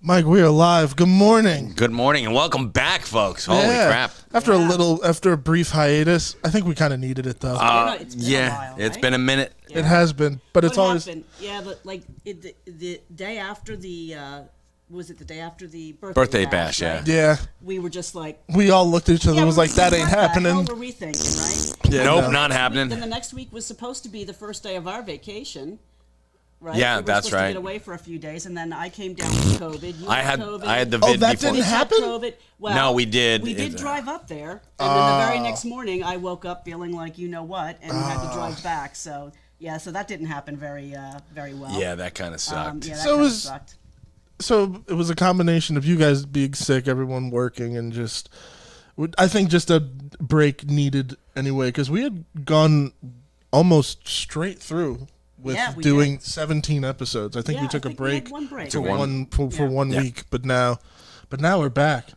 Mike, we are live. Good morning. Good morning and welcome back, folks. Holy crap. After a brief hiatus, I think we kind of needed it, though. It's been a while, right? It's been a minute. It has been, but it's always... Yeah, but like the day after the, was it the day after the Birthday bash, right? Yeah. We were just like... We all looked at each other and was like, that ain't happening. What the hell were we thinking, right? Yeah, nope, not happening. Then the next week was supposed to be the first day of our vacation. Right? Yeah, we were that's supposed right. to get away for a few days, and then I came down with COVID. You I had the Oh, vid that before. didn't happen? COVID. Well, No, we did. We did drive up there, and then the very next morning, I woke up feeling like you know what, and had to drive back. So yeah, so that didn't happen very well. Yeah, that kind of sucked. Yeah, that So kind of was- sucked. So it was a combination of you guys being sick, everyone working, and just... I think just a break needed anyway, because we had gone almost straight through with we doing did. 17 episodes. I think we took a we break, had one break. for right? one Yeah. week, but now we're back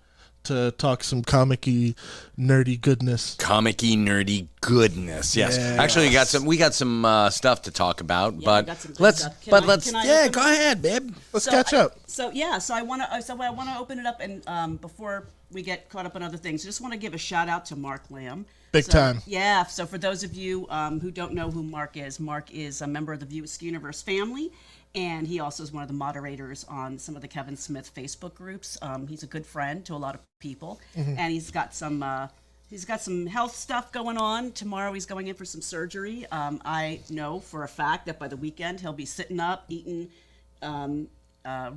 to talk some comic-y, nerdy goodness. Comic-y, nerdy goodness. Yes. Yes. Actually, we got some stuff to talk about, Yeah, we but got some good let's stuff. Can I yeah, open go it? ahead, babe. Let's So catch up. I want to open it up, and before we get caught up on other things, I just want to give a shout out to Mark Lamb. Big time. Yeah. So for those of you who don't know who Mark is a member of the View Askew Universe family, and he also is one of the moderators on some of the Kevin Smith Facebook groups. He's a good friend to a lot of people, and he's got some health stuff going on. Tomorrow he's going in for some surgery. I know for a fact that by the weekend he'll be sitting up, eating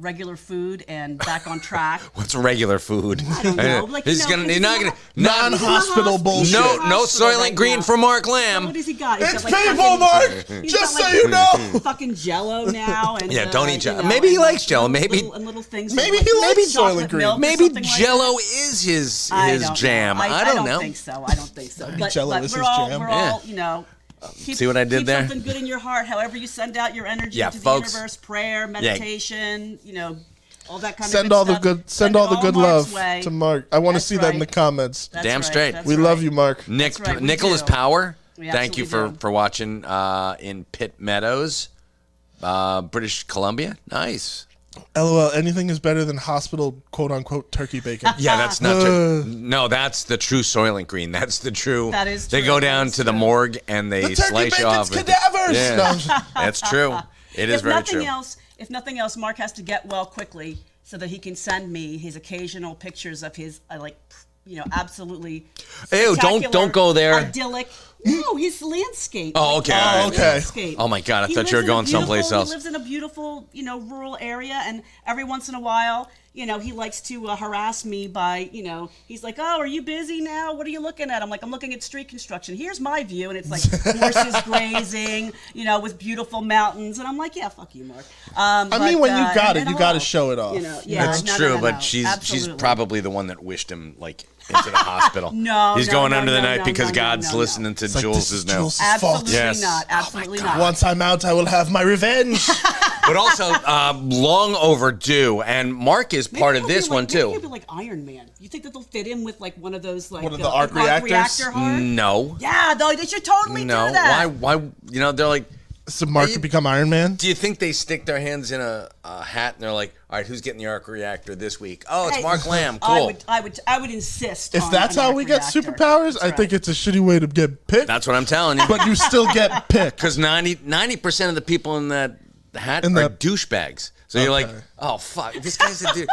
regular food and back on track. What's regular food? I don't know. Like, He's not gonna Non-hospital bullshit. no hospital Soylent right Green now. for Mark What Lamb. does he got? It's got, like, painful, fucking- Mark! he's Just got, so like, you know! fucking Jello now, and Yeah, don't eat Jell-O. you know, Maybe he and, likes Jell-O. Maybe- little things. Maybe like, he likes chocolate Soylent Green. milk or Maybe something like Jell-O that. is his I don't jam. know. I don't know. think so. I don't think so. But, Jell-O but is we're his all, jam. we're Yeah. all, you know. See what I did keep there? Something good in your heart. However you send out your energy Yeah, to the folks. universe, prayer, meditation, you know, all that kind Send of all good the stuff. good, send all the good Mark's love way. to Mark. I want to That's see that in the right. comments. That's Damn right, straight. that's We right. love you, Mark. Nick, That's right, we Nicholas do. Power. We Thank you absolutely do. for watching in Pitt Meadows, British Columbia. Nice. LOL, anything is better than hospital quote-unquote turkey bacon. Yeah, that's not true. No, that's the true Soylent Green. That's the true. That is They true. go down That's to the true. morgue and they The turkey slice you bacon's off. cadavers! Yeah, No, I'm just- that's true. It is very true. If nothing else, Mark has to get well quickly so that he can send me his occasional pictures of his absolutely Ew, spectacular, don't go there. idyllic. No, his landscape. Oh, okay. Oh, okay. Landscape. Oh, my God, I He thought you were lives in a going someplace beautiful- else. He lives in a beautiful, rural area, and every once in a while, he likes to harass me by, he's like, "Oh, are you busy now? What are you looking at?" I'm like, "I'm looking at street construction. Here's my view," and it's like horses grazing, with beautiful mountains, and I'm like, "Yeah, fuck you, Mark." I mean, when you got it, you got to hello. show it off. Yeah, That's no, true, no, no, but no. she's Absolutely. probably the one that wished him into the hospital. No, he's no, going no, under the no, night no, because no, God's no, no. listening to It's like, Jules' this is now. Jules' Absolutely fault. Yes. not. Oh, my Absolutely God. not. Once I'm out, I will have my revenge. But also long overdue, and Mark is part of Maybe this he'll be one like, maybe too. he'll be like Iron Man. You think that they'll fit in with like one of those like One of the arc reactors? reactor heart? No, Yeah, though they should totally no. do that. Why? They're like. So Mark could become Iron Man? Do you think they stick their hands in a hat and they're like, "All right, who's getting the arc reactor this week? Oh, it's Hey, Mark Lamb. Cool." I would insist. If on that's an how arc we get reactor. superpowers, That's I think it's a shitty way to get picked. That's what I'm telling you. But you still get picked. Because 90% of the people in that hat In are that- douchebags. So you're like, Okay. "Oh fuck, this guy's a dude."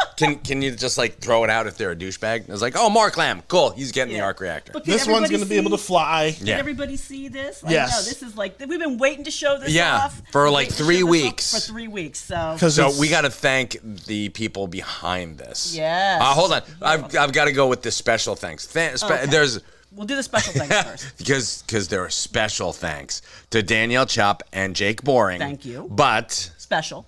Can you just like throw it out if they're a douchebag? It's like, "Oh, Mark Lamb, cool. He's getting the Yeah. arc reactor." But can This one's everybody going to be able to see- fly. Yeah. Can everybody see this? Like, Yes. No, this is like we've been waiting to show this Yeah, off. for We're like waiting to 3 show this off weeks. For 3 weeks, so. So we got to thank the people behind this. Yes. Hold on, I've got to go with the special thanks. Okay. There's. We'll do the special things first. Because there are special thanks to Danielle Chop and Jake Boring. Thank you. But Special.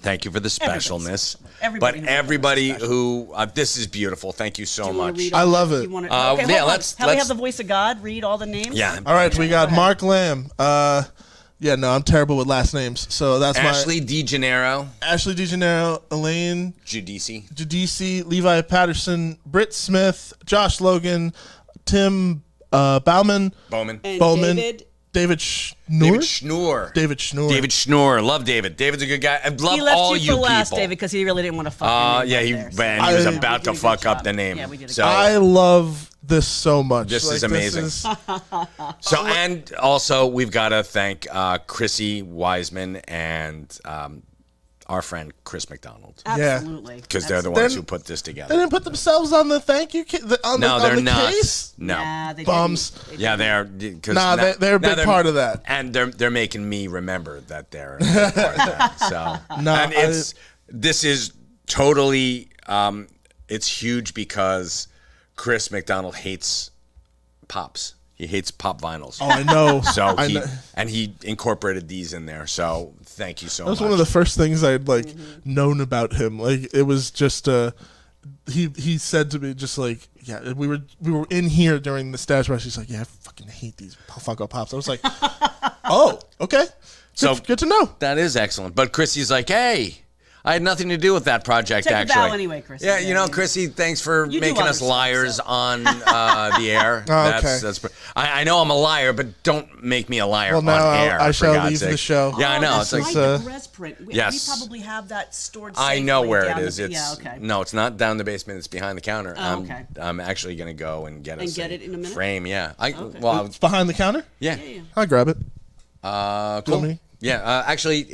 thank you for the specialness. Everybody but who's everybody special. who this is beautiful. Thank you so Do you wanna much. read I all- love do it. you wanna- Yeah, okay, hold on. let's- How we let's- have the voice of God read all the names? Yeah. All right, we got ahead. Mark Lamb. Yeah, no, I'm terrible with last names. So that's Ashley DeGennaro, Ashley DeGennaro, Elaine Judici, Giudice, Levi Patterson, Britt Smith, Josh Logan, Tim Bauman, Bowman, And Bowman. David David Schnoor. David Schnoor. David Schnoor. David Schnoor. Love David. David's a good guy. I love He left all you for last, people. David, because he really didn't want to fuck your name Yeah, up there, he was I- about to we did a fuck good up job. the name. Yeah, we did a so good job. I love this so much. This is amazing. This So, and also we've got to thank Chrissy Wiseman and our friend Chris McDonald, Absolutely. because they're the ones Then- who put this they together. didn't put themselves on the thank you on No, the, they're on the not. case. No. Nah, they Bums. didn't. Yeah, they are. 'Cause Nah, now- they're a now big part of that. and they're making me remember that they're a big part of that. So, No, and this is totally it's huge because Chris McDonald hates pops. He hates pop vinyls. Oh, I know. So I he know. and he incorporated these in there. So thank you so That was much. one of the first things I'd known about him. Like it was just he said to me just like, yeah, we were in here during the stash rush. He's like, yeah, I fucking hate these Funko Pops. I was like, oh, okay. So- Good to know. That is excellent. But Chrissy's like, hey, I had nothing to do with that project, Take a actually. bow anyway, Chrissy. Yeah, Yeah, yeah. Chrissy, thanks for You do making other us stuff, liars so. on the air. Oh, okay. I know I'm a liar, but don't make me a liar Well, on now air. I for shall God's leave sake. the show. Yeah, I know. That's It's like, right, the Perez print. We yes. probably have that stored I safely know where it down is. the- It's yeah, okay. no, it's not down the basement. It's behind the counter. Okay. I'm actually gonna go and get And get it in a minute? frame. Yeah. Okay. Well, It's behind the counter. yeah. Yeah, yeah. I'll grab it. Cool. me? Yeah. Actually,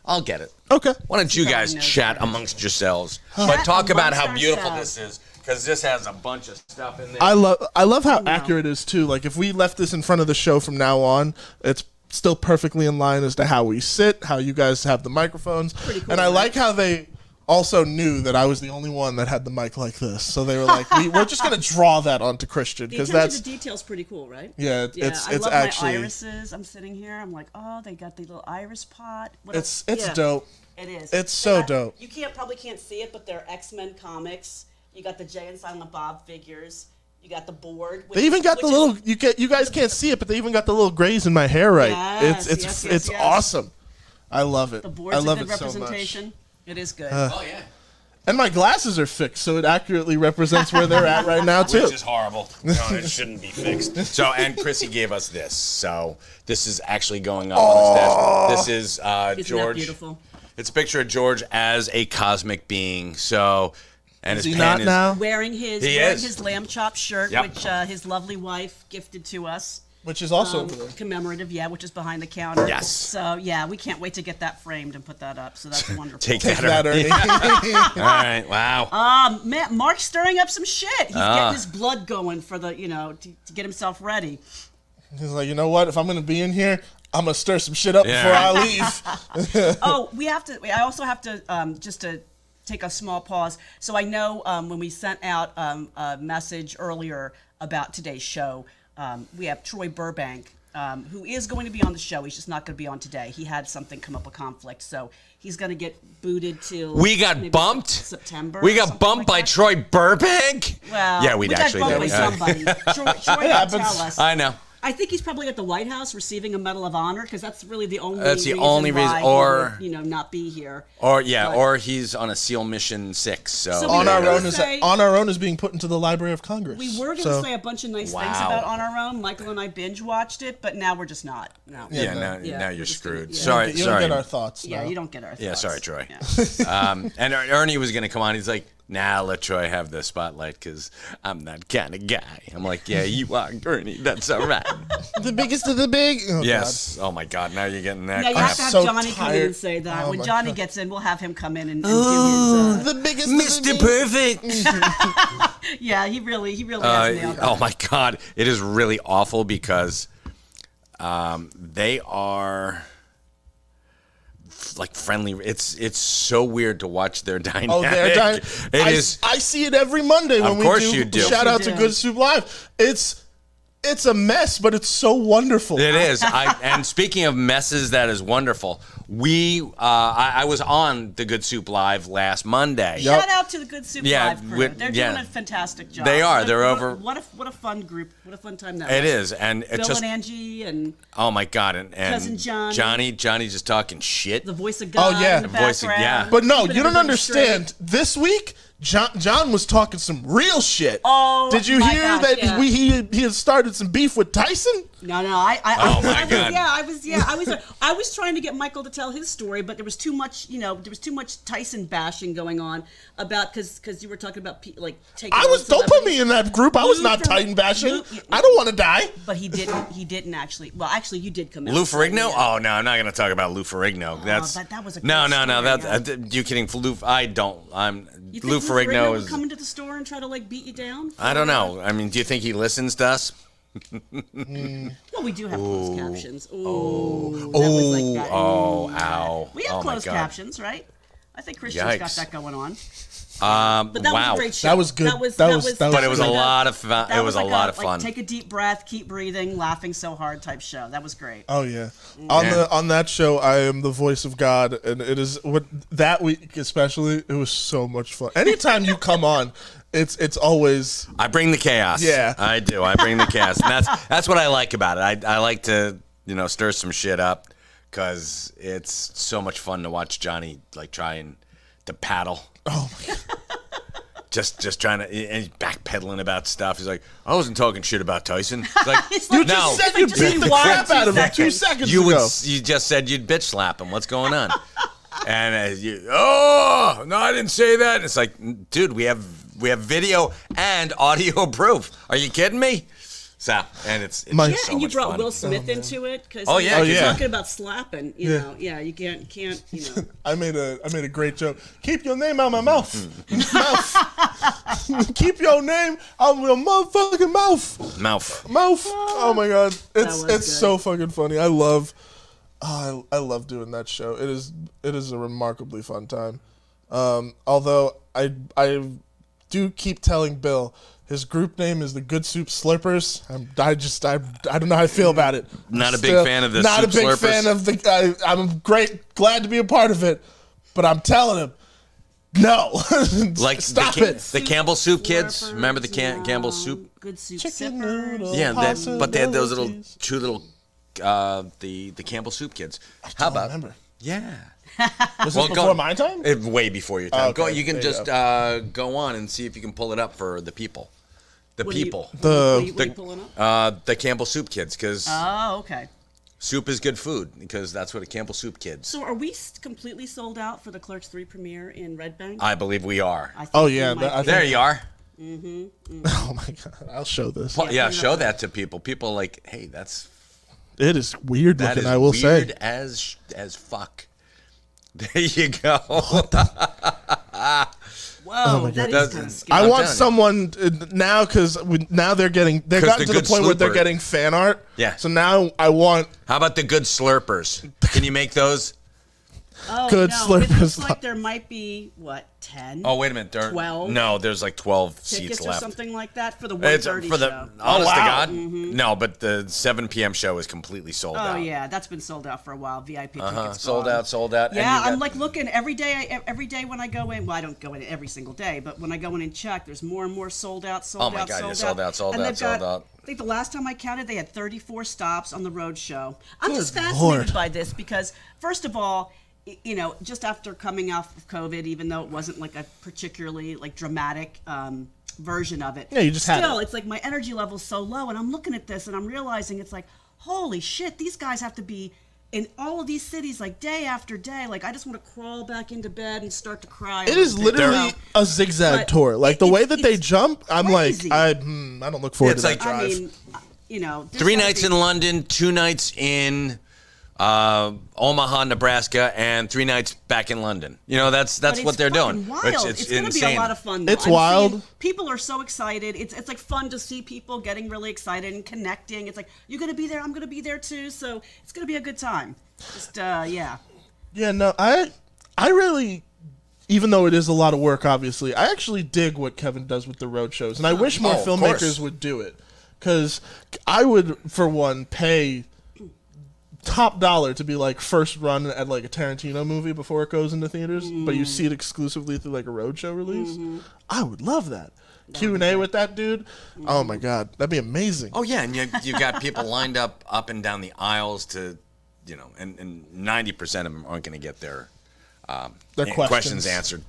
I'll get it. Okay. Why don't you Probably guys knows chat better. amongst yourselves, but Chat talk about amongst how beautiful ourselves. this is, because this has a bunch of stuff in there. I love how accurate it is too. Like if we left this in front of the show from now on, it's still perfectly in line as to how we sit, how you guys have the microphones. Pretty cool, and I right? like how they also knew that I was the only one that had the mic like this. So they were like, we're just gonna draw that onto Christian The because attention that's to detail's pretty cool, right? yeah, Yeah, it's I love actually my irises. I'm sitting here. I'm like, oh, they got the little iris pot. What it's else? Yeah, dope. It is. It's They so got- dope. You probably can't see it, but they're X-Men comics. You got the Jay and Silent Bob figures. You got the board. They even got the little you guys can't see it, but they even got the little grays in my hair right. Yes, it's yes, it's yes. awesome. I love it. The board's I love a good it so much. representation. It is good. oh yeah. And my glasses are fixed, so it accurately represents where they're at right now too. Which is horrible. No, it shouldn't be fixed. So, and Chrissy gave us this. So, this is actually going up on the stage. This is Isn't George. that beautiful? It's a picture of George as a cosmic being. So, and Is his he pen not is now? Wearing his He is. his lamb chop shirt, Yep. which his lovely wife gifted to us. Which is also over there. Commemorative, yeah, which is behind the counter. Yes. So yeah, we can't wait to get that framed and put that up. So that's wonderful. Take Take that. that, Ernie. Ernie. All right. Wow. Man, Mark's stirring up some shit. He's getting his blood going for the, to get himself ready. He's like, you know what? If I'm gonna be in here, I'm gonna stir some shit up Yeah. before I leave. Oh, I also have to, just to take a small pause. So I know when we sent out a message earlier about today's show, we have Troy Burbank, who is going to be on the show. He's just not going to be on today. He had something come up, a conflict. So he's going to get booted till We got maybe bumped. September. We or got something bumped like by that. Troy Burbank. Well, yeah, we we'd got actually bumped do by it. somebody. Troy can happens. tell us. I know. I think he's probably at the White House receiving a Medal of Honor because that's really the only. That's the only reason, why or- he would, not be here. Or yeah, But- or he's on a SEAL mission 6. So, So we on were our gonna own say- is being put into the Library of Congress. We were going to So, say a bunch of nice things Wow. about On Our Own. Michael and I binge watched it, but now we're just not. No. yeah, no. now, Yeah, now we're you're just gonna- screwed. yeah. Sorry, you don't sorry. get our thoughts. Yeah, no. you don't get our thoughts. Yeah, sorry, Troy. Yeah. And Ernie was gonna come on. He's like, "Nah, let Troy have the spotlight because I'm that kind of guy." I'm like, "Yeah, you are, Ernie. That's all right." The biggest of the big. Oh, Yes. Oh my God. Now you're getting that. Yeah, you crap. have to have so Johnny come in tired. and say that. Oh When my Johnny God. gets in, we'll have him come in and do God. his. The biggest of the big. Perfect. Yeah, he really has nailed it. Oh my God. It is really awful because they are like friendly. It's so weird to watch their dynamic. Oh, they're dying. It is. I see it every Monday when Of we course do. you do. Shout You out to do. Good Soup Live. It's a mess, but it's so wonderful. It is. And speaking of messes, that is wonderful. I was on the Good Soup Live last Monday. Yep. Shout out to the Good Soup Yeah, Live crew. They're yeah. doing a fantastic job. They are. What a- They're what a- over- What a fun group. What a fun time that It was. is, and it Bill just and Angie and oh my God, and Cousin Johnny. Johnny just talking shit. the voice of God. yeah. in the The voice of- background. yeah. But no, Keeping you don't everybody understand. straight. This week, John was talking some real shit. Oh, did you my hear gosh, that yeah. he had started some beef with Tyson? No, Oh, my God. I was trying to get Michael to tell his story, but there was too much, too much Tyson bashing going on about because you were talking about taking. Don't put me in that group. I was not Titan bashing. I don't want to die. But he didn't actually. Well, actually, you did come out. Lou Ferrigno? Yeah. Oh no, I'm not going to talk about Lou Ferrigno. But that was a no. great story, That's yeah. you kidding? Lou, I don't. You think Lou Ferrigno would is. come into the store and try to beat you down? I don't know. I mean, do you think he listens to us? Well, we do have closed captions. Ooh, that was like that. Ow. We have Oh, my closed God. captions, right? I think Christian's got Yikes. that going on. But that was a great show. That was good. But it was a like lot of fun. It was a lot of fun. Take a deep breath, keep breathing, laughing so hard type show. That was great. Oh yeah. Yeah. On that show, I am the voice of God, and it is what that week especially. It was so much fun. Anytime you come on, it's always. I bring the chaos. Yeah. I do. I bring the chaos, and that's what I like about it. I like to stir some shit up because it's so much fun to watch Johnny trying to paddle. Oh my God. Just trying to, and he's backpedaling about stuff. He's like, I wasn't talking shit about Tyson. It's like, You You just said you just beat the rewind crap 2 out of him seconds. 2 seconds you ago. you just said you'd bitch slap him. What's going on? And no, I didn't say that. And it's like, dude, we have video and audio proof. Are you kidding me? So, and it's My- just Yeah, so and you much brought fun. Will Smith into it because Oh, yeah. you're yeah. talking about slapping. You know, yeah, you can't. I made a great joke. Keep your name out my mouth. Mouth. Keep your name out of your motherfucking mouth. Mouth. Oh my God. It's was good. so fucking funny. I love doing that show. It is a remarkably fun time. Although I do keep telling Bill his group name is the Good Soup Slurpers. I don't know how I feel about it. Not a big fan of the Not Soup a big Slurpers? fan of the. I'm glad to be a part of it, but I'm telling him, no. Like Stop it. the Campbell Soup kids. Remember the Campbell Soup? Good soup Chicken sippers. noodle Yeah, but they had those little possibilities. two little the Campbell Soup kids. How don't about? remember. Yeah. Was Well, this go- before my time? Way before your time. Okay, You can there just you go on and see if you can pull it up for the people. The What are you- people. What are you pulling up? The Campbell Soup kids, because Oh, okay. soup is good food, because that's what a Campbell Soup kids. So are we completely sold out for the Clerks 3 premiere in Red Bank? I believe we are. I think Oh, we yeah, might that- I be. There you are. Oh my God! I'll show this. Well, yeah, bring it show up. that to people. People are like, hey, that's It is weird that looking. is I will weird say. as fuck. There you go. Whoa, my that God. is kind of scary. I I'm want telling you. someone now because now they've 'Cause gotten the to the good point where they're slooper. getting fan art. Yeah. So now I want How about the good slurpers? Can you make those? Oh, Good no, it Slurpers. looks like there might be, 10 Oh, wait a minute. 12? No, there's like 12 tickets seats or left. something like that for the It's 1:30 for the show. honest to wow. God. No, but the 7 p.m. show is completely sold Oh, out. yeah, that's been sold out for a while. VIP tickets Sold gone. out. Yeah, And you I'm got- looking every day. Every day when I go in, well, I don't go in every single day, but when I go in and check, there's more and more sold out. Oh my God, yeah, sold out. I think the last time I counted, they had 34 stops on the road show. I'm just Good fascinated Lord. by this because, first of all, just after coming off of COVID, even though it wasn't like a particularly dramatic version of it, Yeah, you just had still, it. it's like my energy level's so low, and I'm looking at this and I'm realizing it's like, holy shit, these guys have to be in all of these cities day after day. Like, I just want to crawl back into bed and start to cry. it is literally a zigzag But tour. Like the way that they it's jump, I'm crazy. like I don't look forward It's to like- that drive. I mean, there's 3 gotta nights be- in London, 2 nights in Omaha, Nebraska, and 3 nights back in London. That's But what it's they're fucking doing. Wild. It's It's going to insane. be a lot of fun. Though. It's I'm wild. seeing people are so excited. It's like fun to see people getting really excited and connecting. It's like, you're going to be there. I'm going to be there too. So it's going to be a good time. Just yeah. Yeah, no, I really, even though it is a lot of work, obviously, I actually dig what Kevin does with the road shows, and I wish more of filmmakers course. would do it, because I would, for one, pay top dollar to be first run at a Tarantino movie before it goes into theaters, but you see it exclusively through a roadshow release. I would love that. Q&A with that dude. Oh my God, that'd be amazing. Oh yeah, and you've got people lined up and down the aisles to, and 90% of them aren't going to get their Their questions questions. answered.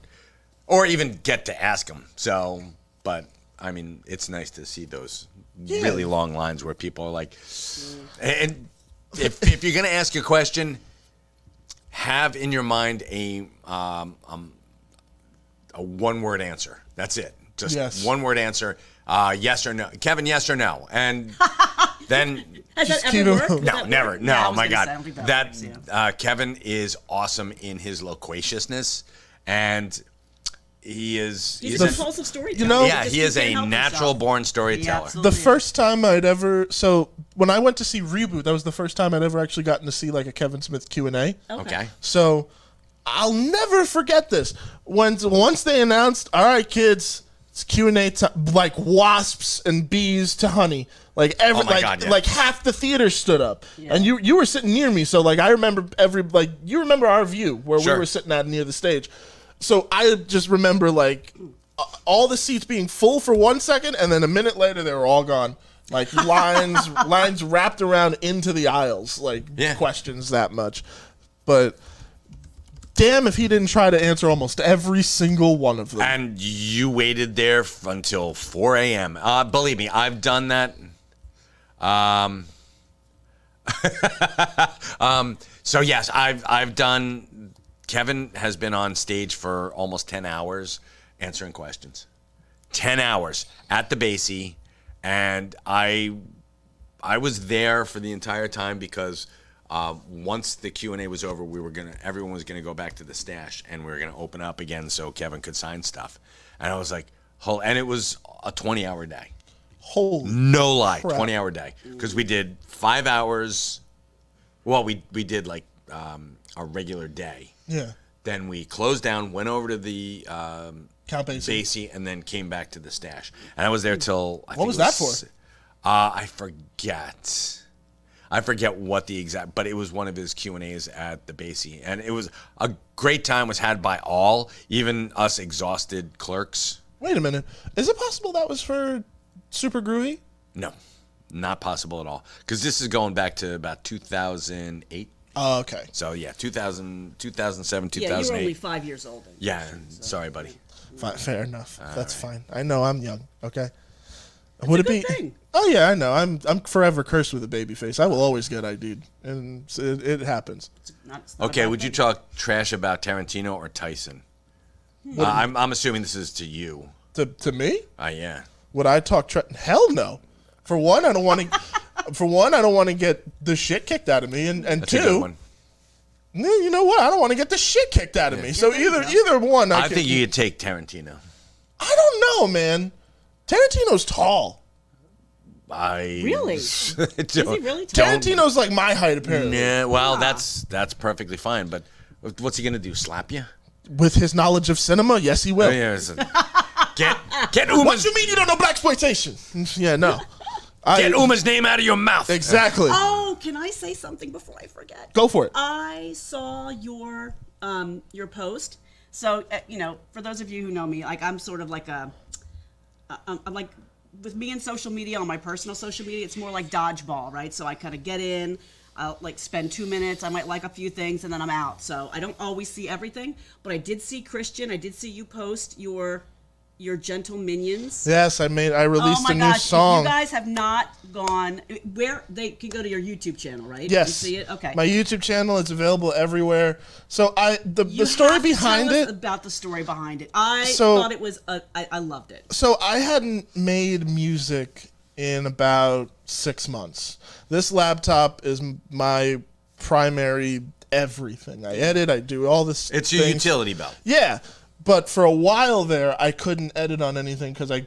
or even get to ask them. So, but I mean, it's nice to see those really long lines where people are like, and if you're gonna ask a question, have in your mind a one-word answer. That's it. Just one-word answer. Yes or no. Kevin, yes or no. And then Has that keep ever it- worked? no, never. No, Yeah, I was my gonna God. say, I don't think that works, yeah. Kevin is awesome in his loquaciousness, and he's He's a compulsive storyteller. know- yeah, Just he is can't a help himself. natural-born storyteller. absolutely. The first time I'd ever, so when I went to see Reboot, that was the first time I'd ever actually gotten to see like a Kevin Smith Q&A. Okay. So I'll never forget this. Once they announced, all right, kids, it's Q&A time, like wasps and bees to honey. Like Oh my God, yeah. like half the theater stood up, and you were sitting near me. So like I remember you remember our view where Sure. we were sitting at near the stage. So I just remember like all the seats being full for 1 second, and then a minute later they were all gone. Like lines wrapped around into the aisles, like questions that much. But damn if he didn't try to answer almost every single one of them. And you waited there until 4 a.m. Believe me, I've done that. So yes, I've done. Kevin has been on stage for almost 10 hours answering questions. 10 hours at the Basie, and I was there for the entire time because once the Q&A was over, everyone was gonna go back to the stash, and we were gonna open up again so Kevin could sign stuff. And I was like, and it was a 20-hour day. Holy No lie, crap. 20-hour day, because we did 5 hours. Well, we did like a regular day. Yeah. Then we closed down, went over to the Count Basie. Basie, and then came back to the stash. And I was there till What was that for? I forget what the exact, but it was one of his Q&As at the Basie, and it was a great time. Was had by all, even us exhausted clerks. Wait a minute. Is it possible that was for Super Groovy? No, not possible at all, because this is going back to about 2008. Oh, okay. So yeah, 2000, 2007, Yeah, you were 2008. only 5 years old. then. Yeah, sorry, buddy. Fair enough. That's fine. I know I'm young. Okay. Would a it good be? thing. Oh yeah, I know. I'm forever cursed with a baby face. I will always get ID'd, and it happens. It's not Okay, a bad would you thing. talk trash about Tarantino or Tyson? I'm assuming this is to you. To me, Yeah. would I talk? Hell no. For one, I don't want to. For one, I don't want to get the shit kicked out of me, and That's a good two, one. no, you know what? I don't want to get the shit kicked out of me. So either one, I think you could take Tarantino. I don't know, man. Tarantino's tall. Really? Is he really don't- Tarantino's like my height, apparently. Yeah, well, that's perfectly fine. But what's he gonna do? Slap you? With his knowledge of cinema, yes, he will. Get What Uma's you mean you don't know blaxploitation? Yeah, no. get Uma's name out of your mouth. Exactly. Oh, can I say something before I forget? Go for it. I saw your post. So for those of you who know me, like I'm sort of like I'm like with me in social media, on my personal social media, it's more like dodgeball, right? So I kind of get in, I'll like spend 2 minutes, I might like a few things, and then I'm out. So I don't always see everything, but I did see Christian. I did see you post your Gentle Minions. Yes, I released Oh my a new gosh! song. You guys have not gone where they can go to your YouTube channel, right? Yes. And see it. Okay. My YouTube channel is available everywhere. So the You story have to behind tell us it. about the story behind it. I So- thought it was. I loved it. So I hadn't made music in about 6 months. This laptop is my primary everything. I edit. I do all this. It's your things. utility belt. Yeah, but for a while there, I couldn't edit on anything because I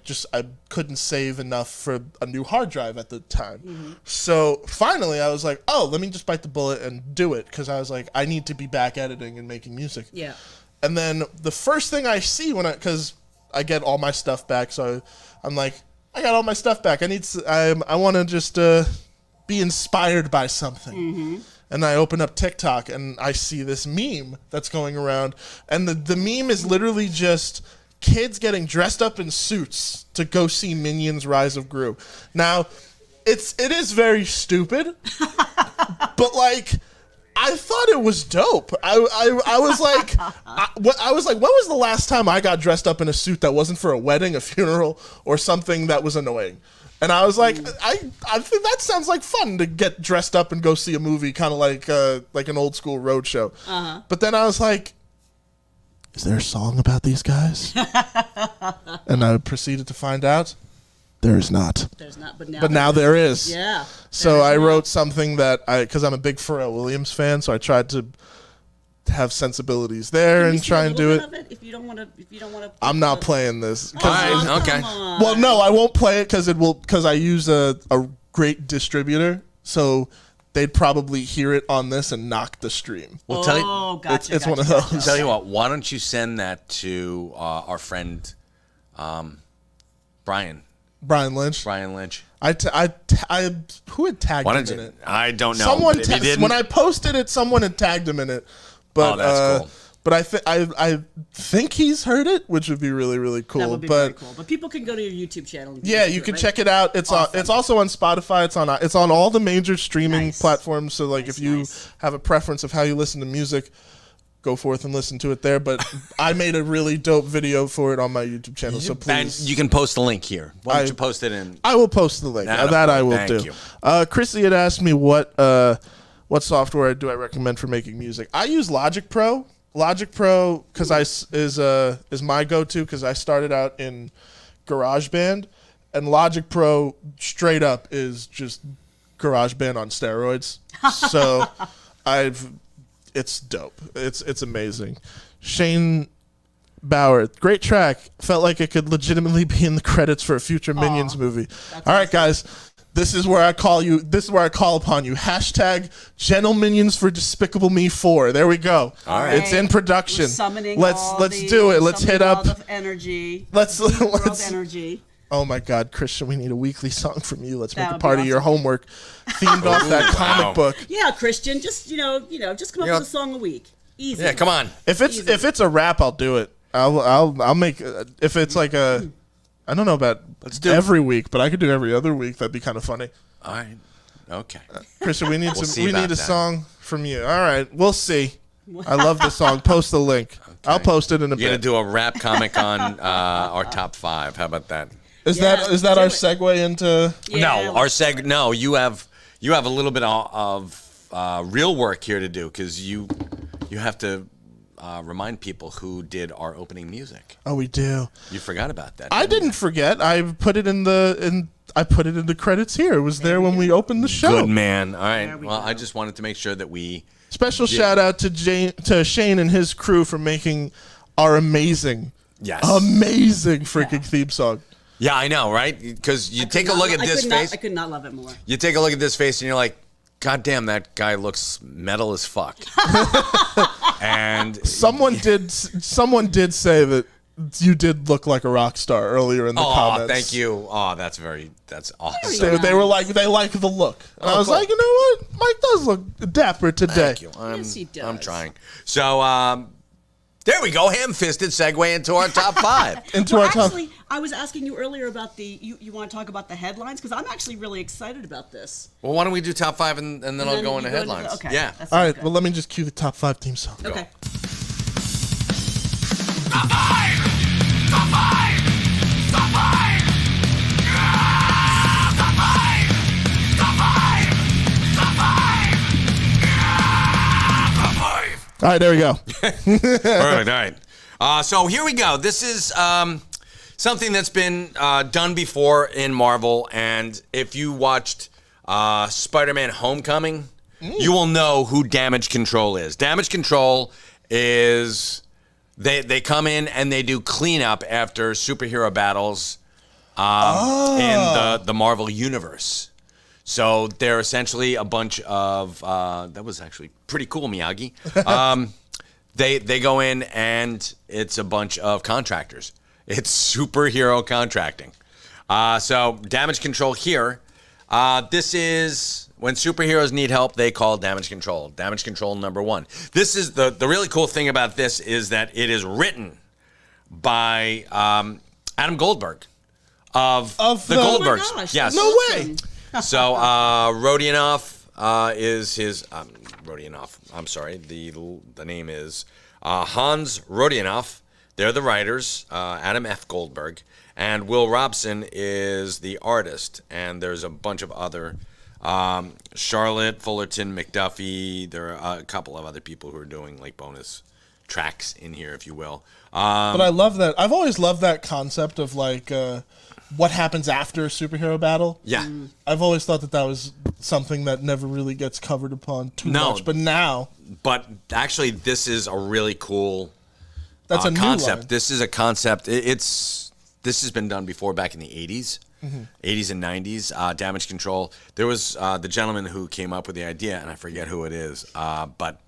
couldn't save enough for a new hard drive at the time. Mm-hmm. So finally, I was like, oh, let me just bite the bullet and do it because I was like, I need to be back editing and making music. Yeah. And then the first thing I see because I get all my stuff back, so I'm like, I got all my stuff back. I want to just be inspired by something. Mm-hmm. And I open up TikTok and I see this meme that's going around, and the meme is literally just kids getting dressed up in suits to go see Minions: Rise of Gru. Now, it is very stupid, but like I thought it was dope. I was like, I was like, when was the last time I got dressed up in a suit that wasn't for a wedding, a funeral, or something that was annoying? And I was like, I think that sounds like fun to get dressed up and go see a movie, kind of like an old school road show. But then I was like, is there a song about these guys? And I proceeded to find out there is not. There's not, but now there is. Yeah. So I wrote something that because I'm a big Pharrell Williams fan, so I tried to have sensibilities there and try and do it. If you don't want to, I'm not playing this. All right, okay. Well, no, I won't play it because I use a great distributor, so they'd probably hear it on this and knock the stream. Well, gotcha. It's one of those. tell you what. Why don't you send that to our friend Brian Lynch. Brian Lynch. Who had tagged Why him don't in you? it? I don't know. Someone but if you didn't, when I posted it, someone had tagged him in it. But, that's cool. But I think he's heard it, which would be really, really cool. That would be very cool. But people can go to your YouTube channel. And yeah, you can check it out. It's also on Spotify. It's on all the major streaming platforms. So if you have a preference of how you listen to music, go forth and listen to it there. But I made a really dope video for it on my YouTube channel. So please, and you can post the link here. Why don't you post it in? I will post the link. That I will do. You. Chrissy had asked me what software do I recommend for making music. I use Logic Pro. Logic Pro is my go-to because I started out in GarageBand, and Logic Pro straight up is just GarageBand on steroids. So it's dope. It's amazing. Shane Bauer, great track. Felt like it could legitimately be in the credits for a future Minions movie. All right, guys. This is where I call you. This is where I call upon you. Hashtag Gentle Minions for Despicable Me 4. There we go. All right. It's in production. We're summoning let's do it. Let's hit up. All the energy. Let's Energy. Oh my God, Christian, we need a weekly song from you. Let's That make it would part be of your awesome. homework, themed off that comic book. Yeah, Christian, just just come up with a song a week. Easy. Yeah, come on. If it's a rap, I'll do it. I'll make if it's like a. I don't know about every week, but I could do every other week. That'd be kind of funny. All right. Okay. Christian, we need we need a that. song from you. All right, we'll see. I love the song. Post the link. Okay. I'll post it in a bit. You're gonna do a rap comic on our top 5. How about that? Is that our segue into? Yeah. No, No, you have a little bit of real work here to do because you have to. Remind people who did our opening music. Oh, we do. You forgot about that. I didn't forget. I put it in the credits here. It was there when we opened the show. Good man. All right. Well, I just wanted to make sure that we special shout out to Shane and his crew for making our amazing freaking theme song. Yeah, I know, right? Because you take a look at this face. I could not love it more. You take a look at this face, and you're like, God damn, that guy looks metal as fuck. And someone did say that you did look like a rock star earlier in the comments. Oh, thank you. Oh, that's awesome. They were like, they like the look. And I was like, you know what? Mike does look dapper today. Thank you. Yes, he does. I'm trying. So, there we go. Ham-fisted segue into our top 5. Actually, I was asking you earlier about you want to talk about the headlines because I'm actually really excited about this. Well, why don't we do top 5 and then I'll go into headlines. Okay. Yeah. That sounds All right. good. Well, let me just cue the top 5 theme song. Okay. Top 5! Top 5! Top 5! Yeah! Top 5! Top 5! Top 5! Yeah! Top 5! All right, there we go. Perfect. All right. So here we go. This is something that's been done before in Marvel, and if you watched Spider-Man: Homecoming, you will know who Damage Control is. Damage Control is they come in and they do cleanup after superhero battles in the Marvel universe. So they're essentially a bunch of that was actually pretty cool, Miyagi. They go in and it's a bunch of contractors. It's superhero contracting. So Damage Control here. This is when superheroes need help, they call Damage Control. Damage Control number 1. This is the really cool thing about this is that it is written by Adam Goldberg of the Goldbergs. Oh my gosh, yes. No way. So Rodionov is his Rodionov. I'm sorry. The name is Hans Rodionov. They're the writers. Adam F. Goldberg and Will Robson is the artist. And there's a bunch of other Charlotte Fullerton McDuffie. There are a couple of other people who are doing like bonus tracks in here, if you will. But I love that. I've always loved that concept of like what happens after a superhero battle. Yeah. I've always thought that was something that never really gets covered upon too much. But now, but actually, this is a really cool that's a new concept. line. This is a concept. This has been done before back in the 80s. 80s and 90s, damage control. There was the gentleman who came up with the idea, and I forget who it is, but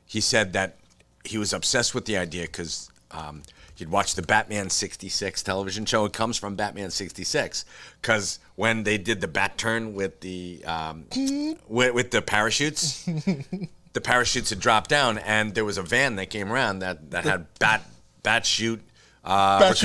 he said that he was obsessed with the idea because he'd watch the Batman 66 television show. It comes from Batman 66 because when they did the bat turn with the with the parachutes, the parachutes had dropped down, and there was a van that came around that had bat chute. Bat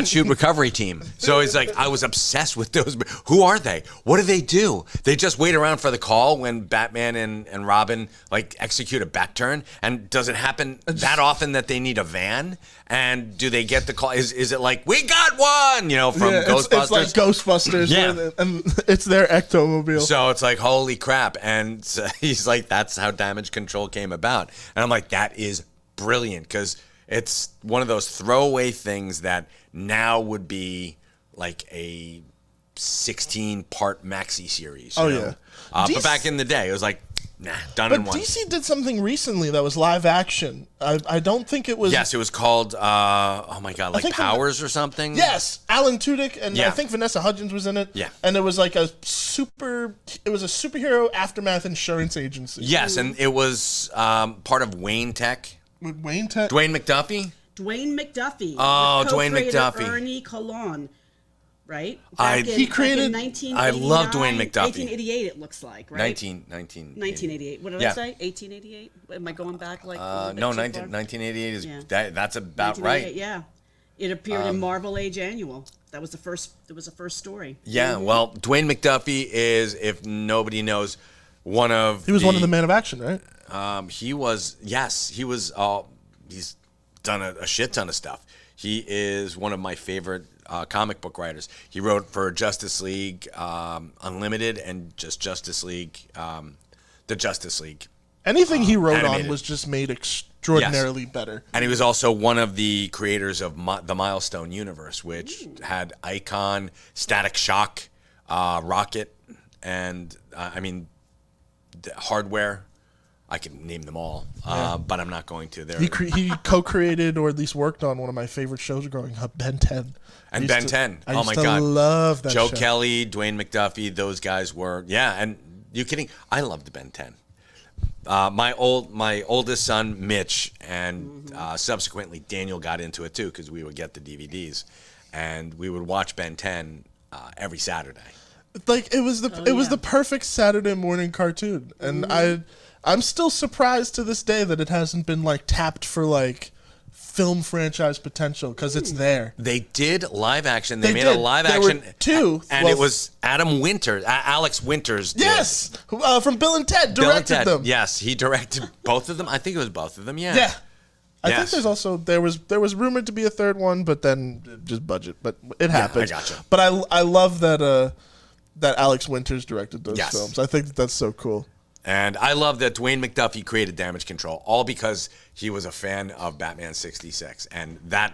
chute recovery team. So he's like, I was obsessed with those. Who are they? What do they do? They just wait around for the call when Batman and Robin like execute a bat turn. And does it happen that often that they need a van? And do they get the call? Is it like, we got one? You know, from Ghostbusters? It's like Ghostbusters. Yeah. And it's their ectomobile. So it's like, holy crap. And so he's like, that's how damage control came about. And I'm like, that is brilliant because it's one of those throwaway things that now would be like a 16-part maxi series. You know? Yeah. But back in the day, it was like, nah, done in one. But DC did something recently that was live action. I don't think it was. Yes, it was called, oh my God, like Powers or something? Yes, Alan Tudyk, and Yeah. I think Vanessa Hudgens was in it. Yeah. And it was like it was a superhero aftermath insurance agency. Yes, and it was part of Wayne Tech. With Wayne Tech. Dwayne McDuffie? Dwayne McDuffie. Oh, with Dwayne co-creator McDuffie. Ernie Colon, right? He created- Back in I love Dwayne McDuffie. 1888, it looks like, right? 1988. What did I say? 1888? Am I going back like? a bit No, too far? 1988 is Yeah. that's about 1988, right. Yeah, it appeared in Marvel Age Annual. That was the first. It was the first story. Yeah, well, Dwayne McDuffie is, if nobody knows, He was one of the Man of Action, right? He was. He's done a shit ton of stuff. He is one of my favorite comic book writers. He wrote for Justice League Unlimited and just Justice League, the Justice League. Anything he wrote animated. on was just made extraordinarily better. And he was also one of the creators of the Milestone universe, which had Icon, Static Shock, Rocket, and the Hardware. I can name them all, but I'm not going to. He co-created or at least worked on one of my favorite shows growing up, Ben 10. And Ben 10. I Oh used my to God. love that Joe show. Kelly, Dwayne McDuffie, those guys were, and you kidding? I loved Ben 10. My oldest son, Mitch, and subsequently Daniel got into it too because we would get the DVDs, and we would watch Ben 10 every Saturday. Like it was the perfect Saturday morning cartoon, and I'm still surprised to this day that it hasn't been like tapped for like film franchise potential because it's there. They did live action. They made did. a live There action. were two. And Well, it was Alex Winters. Did. Yes, from Bill and Ted Bill and directed Ted. them. Yes, he directed both of them. I think it was both of them. Yeah. Yeah. I think Yes. there's also there was rumored to be a third one, but then just budget. But it happened. I gotcha. But I love that that Alex Winters directed those Yes. films. I think that's so cool. And I love that Dwayne McDuffie created Damage Control, all because he was a fan of Batman 66. And I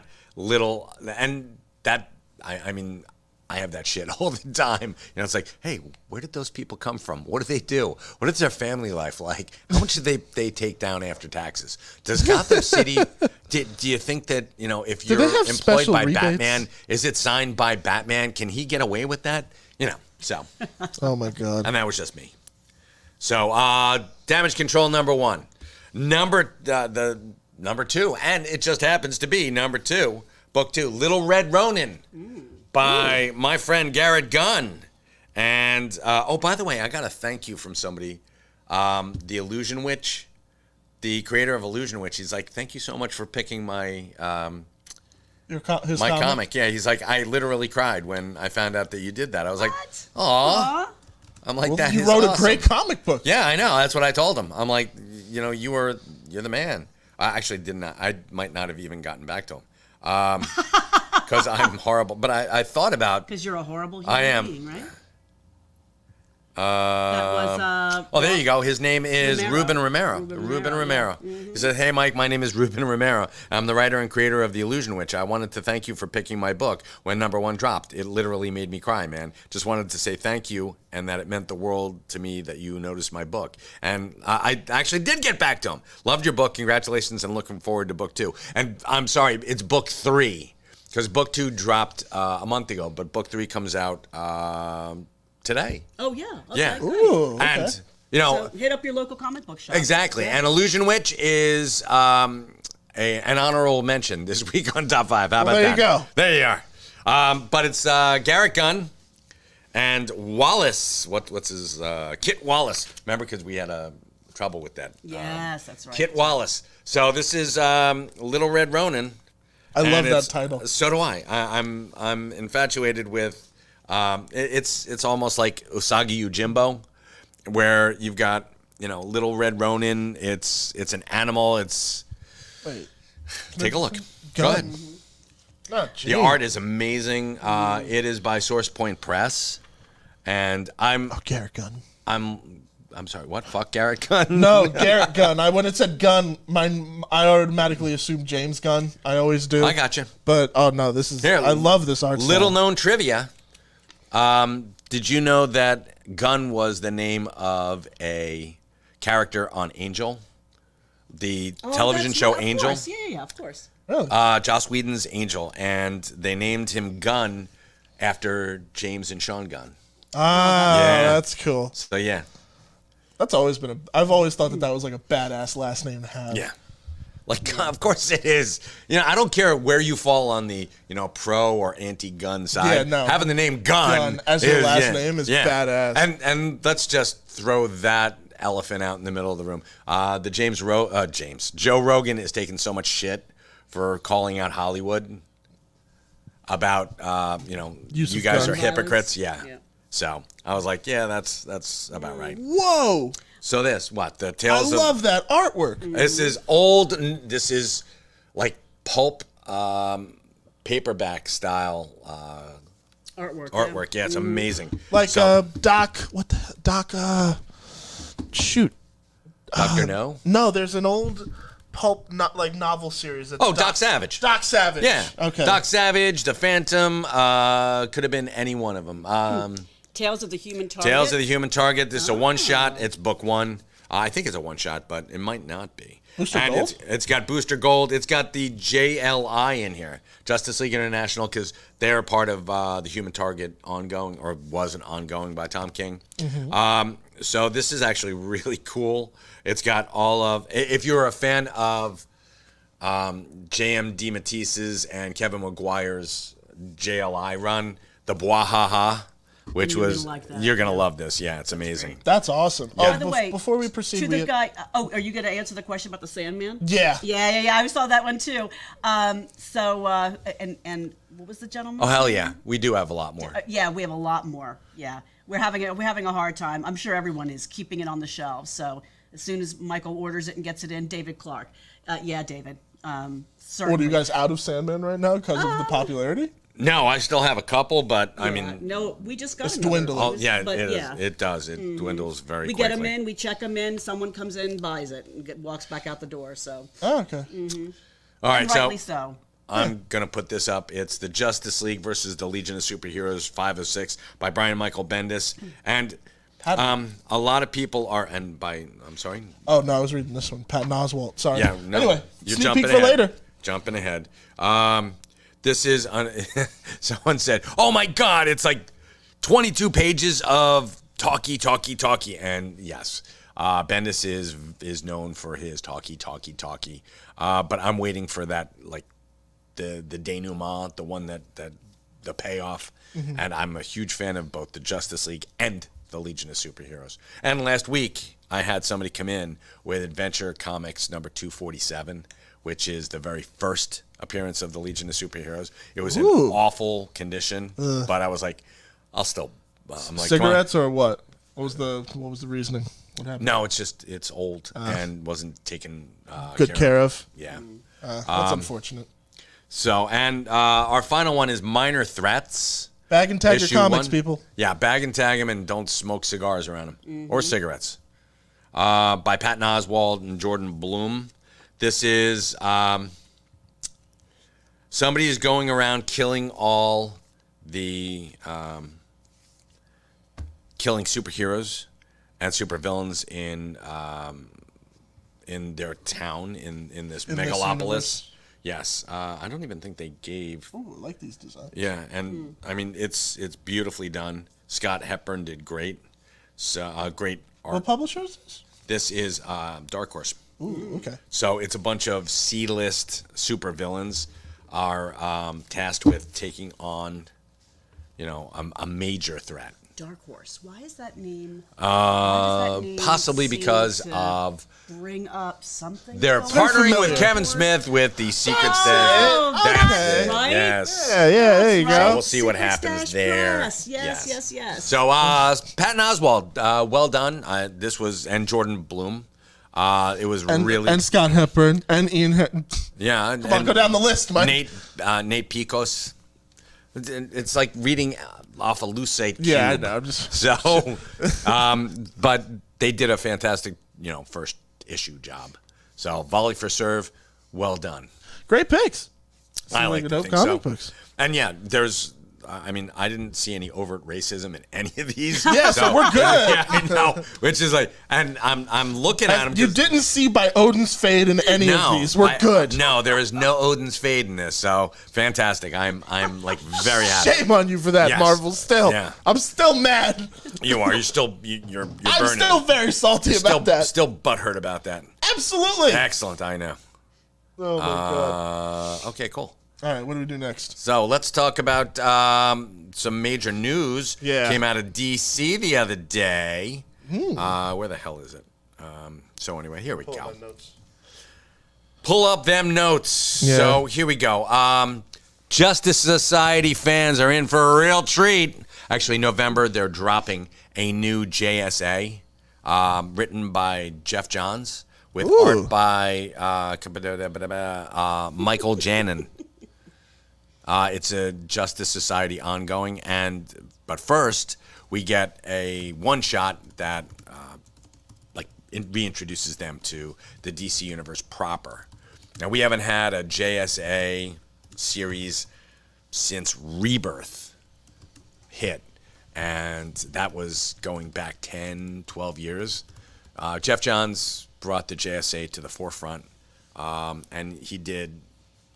have that shit all the time. You know, it's like, hey, where did those people come from? What do they do? What is their family life like? How much did they take down after taxes? Does Gotham City, do you think that, you know, if Do you're they have employed special by rebates? Batman, is it signed by Batman? Can he get away with that? You know, so. Oh my god. And that was just me. So, Damage Control number 1. Number 2, and it just happens to be number 2, book 2, Little Red Ronin by my friend Garrett Gunn. And, by the way, I got a thank you from somebody. The Illusion Witch, the creator of Illusion Witch, he's like, thank you so much for picking my His comic. Yeah, he's like, I literally cried when I found out that you did that. I was like, What? aw. I'm like, Well, that you is wrote awesome. a great comic book. Yeah, I know. That's what I told him. I'm like, you're the man. I actually did not. I might not have even gotten back to him because I'm horrible. But I thought about. Because you're a horrible human I am. being, right? That was. Oh, there you go. His name is Romero. Ruben Romero. Ruben Romero, He said, "Hey, Mike, my name is Ruben Romero. I'm the writer and creator of The Illusion Witch. I wanted to thank you for picking my book when #1 dropped. It literally made me cry, man. Just wanted to say thank you and that it meant the world to me that you noticed my book." And I actually did get back to him. Loved your book. Congratulations, and looking forward to book 2. And I'm sorry, it's book 3 because book 2 dropped a month ago, but book 3 comes out today. Oh yeah. Okay, Yeah. great. Ooh, okay. And So hit up your local comic book shop. exactly. Yeah. And Illusion Witch is an honorable mention this week on Top 5. How about there that? you go. There you are. But it's Garrett Gunn and Wallace. What's his Kit Wallace? Remember, because we had trouble with that. Yes, that's right. Kit Wallace. So this is Little Red Ronin. I And love that it's- title. So do I. I'm infatuated with. It's almost like Usagi Yojimbo, where you've got Little Red Ronin. It's an animal. Wait. Take a look. Go Gun. ahead. Oh, The art is amazing. It is by Source Point Press, and Garrett Gunn. I'm sorry. What? Fuck Garrett Gunn? No, Garrett Gunn. When it said Gunn, I automatically assumed James Gunn. I always do. I got you. But no, this is. Here, I love this art. Little style. known trivia. Did you know that Gunn was the name of a character on Angel, the television that's show right, of Angel? course. Yeah, of course. Really? Joss Whedon's Angel, and they named him Gunn after James and Sean Gunn. Yeah. That's cool. So yeah, That's always been I've always thought that was like a badass last name to have. yeah. Like, of course it is. I don't care where you fall on the, pro or anti-gun side. Yeah, no. Having the name Gunn, Gunn as your last yeah, name is yeah. badass. And let's just throw that elephant out in the middle of the room. Joe Rogan is taking so much shit for calling out Hollywood about, Use you of guys gun are hypocrites. violence. Yeah. Yeah. So I was like, yeah, that's about right. Whoa! So the I tales of love that artwork. this is old. This is like pulp paperback style Artwork. Yeah, it's amazing. Like So, Doc. What the Doc? Shoot. Dr. No. No, there's an old pulp novel series. That's Doc Savage. Doc Savage. Yeah. Okay. Doc Savage, The Phantom. Could have been any one of them. Tales of the Human Target. Tales of the Human Target. This is a one shot. It's book 1. I think it's a one shot, but it might not be. Booster and Gold? It's got Booster Gold. It's got the JLI in here, Justice League International, because they're part of the Human Target ongoing, or was an ongoing by Tom King. So this is actually really cool. It's got all of. If you're a fan of J.M. DeMatteis's and Kevin Maguire's JLI run, the Bwahaha, which You're was gonna like that. you're gonna love this. Yeah, it's amazing. That's awesome. By the way, before we proceed, to we the had- guy. Are you going to answer the question about the Sandman? Yeah. Yeah. I saw that one too. And what was the gentleman? Oh hell yeah, we do have a lot more. Yeah, we have a lot more. Yeah, we're having a hard time. I'm sure everyone is keeping it on the shelves. So as soon as Michael orders it and gets it in, David Clark. Yeah, David. Certainly. What are you guys out of Sandman right now because of the popularity? No, I still have a couple, but I mean, no, we just got It's another. dwindling. oh yeah, But it is. yeah. It does. It dwindles very We quickly. get them in, we check them in. Someone comes in, buys it, and walks back out the door. So, Oh, okay. All right, and so rightly so. I'm gonna put this up. It's the Justice League versus the Legion of Superheroes 506 by Brian Michael Bendis, and a lot of people are. And by I'm sorry. Oh no, I was reading this one. Patton Oswalt. Sorry. Yeah. No, Anyway, you're sneak jumping peek for ahead. later. Jumping ahead. This is someone said, "Oh my God, it's like 22 pages of talky," and yes, Bendis is known for his talky. But I'm waiting for that, like the denouement, the one that the payoff, and I'm a huge fan of both the Justice League and the Legion of Superheroes. And last week I had somebody come in with Adventure Comics number 247, which is the very first appearance of the Legion of Superheroes. It was in awful condition, but I was like, I'll still. I'm like, Cigarettes or what? What was the reasoning? What happened? No, it's old and wasn't taken Good care of. Yeah. That's unfortunate. So, and our final one is Minor Threats. Bag and tag your Issue comics, 1. people. Yeah, bag and tag them and don't smoke cigars around them or cigarettes. By Patton Oswalt and Jordan Bloom. This is somebody is going around killing all the killing superheroes and supervillains in their town in this In this megalopolis. universe. Yes, I don't even think they gave. Oh, I like these designs. Yeah, and I mean it's beautifully done. Scott Hepburn did great. So great art. What publisher is this? This is Dark Horse. Ooh, okay. So it's a bunch of C-list supervillains are tasked with taking on, a major threat. Dark Horse. Why is that name? Why does that name Possibly seem because to of bring up something. they're going partnering on? with Kevin Smith with the Secret Oh, Stash. that's it. right. Yes. Yeah, there you That's go. right. We'll see what Secret happens Stash there. Press. Yes. So Patton Oswalt, well done. This was and Jordan Bloom. It was really And Scott Hepburn and Ian. yeah. Come on, go down the list, Mike. Nate Picos. It's like reading off a lucite cube. Yeah, I know. I'm just So, but they did a fantastic, first issue job. So, volley for serve, well done. great picks. I like to to know think comic so. books. And yeah, I didn't see any overt racism in any of these. Yeah, so we're good. Yeah, I know. Which is like, and I'm looking at them. You didn't see by Odin's fade in any of these. We're good. No, there is no Odin's fade in this. So fantastic. I'm like very happy. Shame on you for that, Yes. Marvel. Still, Yeah. I'm still mad. You are. You're still. You're I'm burning. still very salty about that. Still butthurt about that. Absolutely. Excellent. I know. Oh my god. Okay. Cool. All right, what do we do next? So let's talk about some major news. Yeah. Came out of DC the other day. Where the hell is it? So anyway, here we go. Pull up them notes. Yeah. So here we go. Justice Society fans are in for a real treat. Actually, November, they're dropping a new JSA written by Jeff Johns with Ooh. art by Michael Janin. It's a Justice Society ongoing, but first we get a one-shot that reintroduces them to the DC universe proper. Now, we haven't had a JSA series since Rebirth hit, and that was going back 10, 12 years. Jeff Johns brought the JSA to the forefront, and he did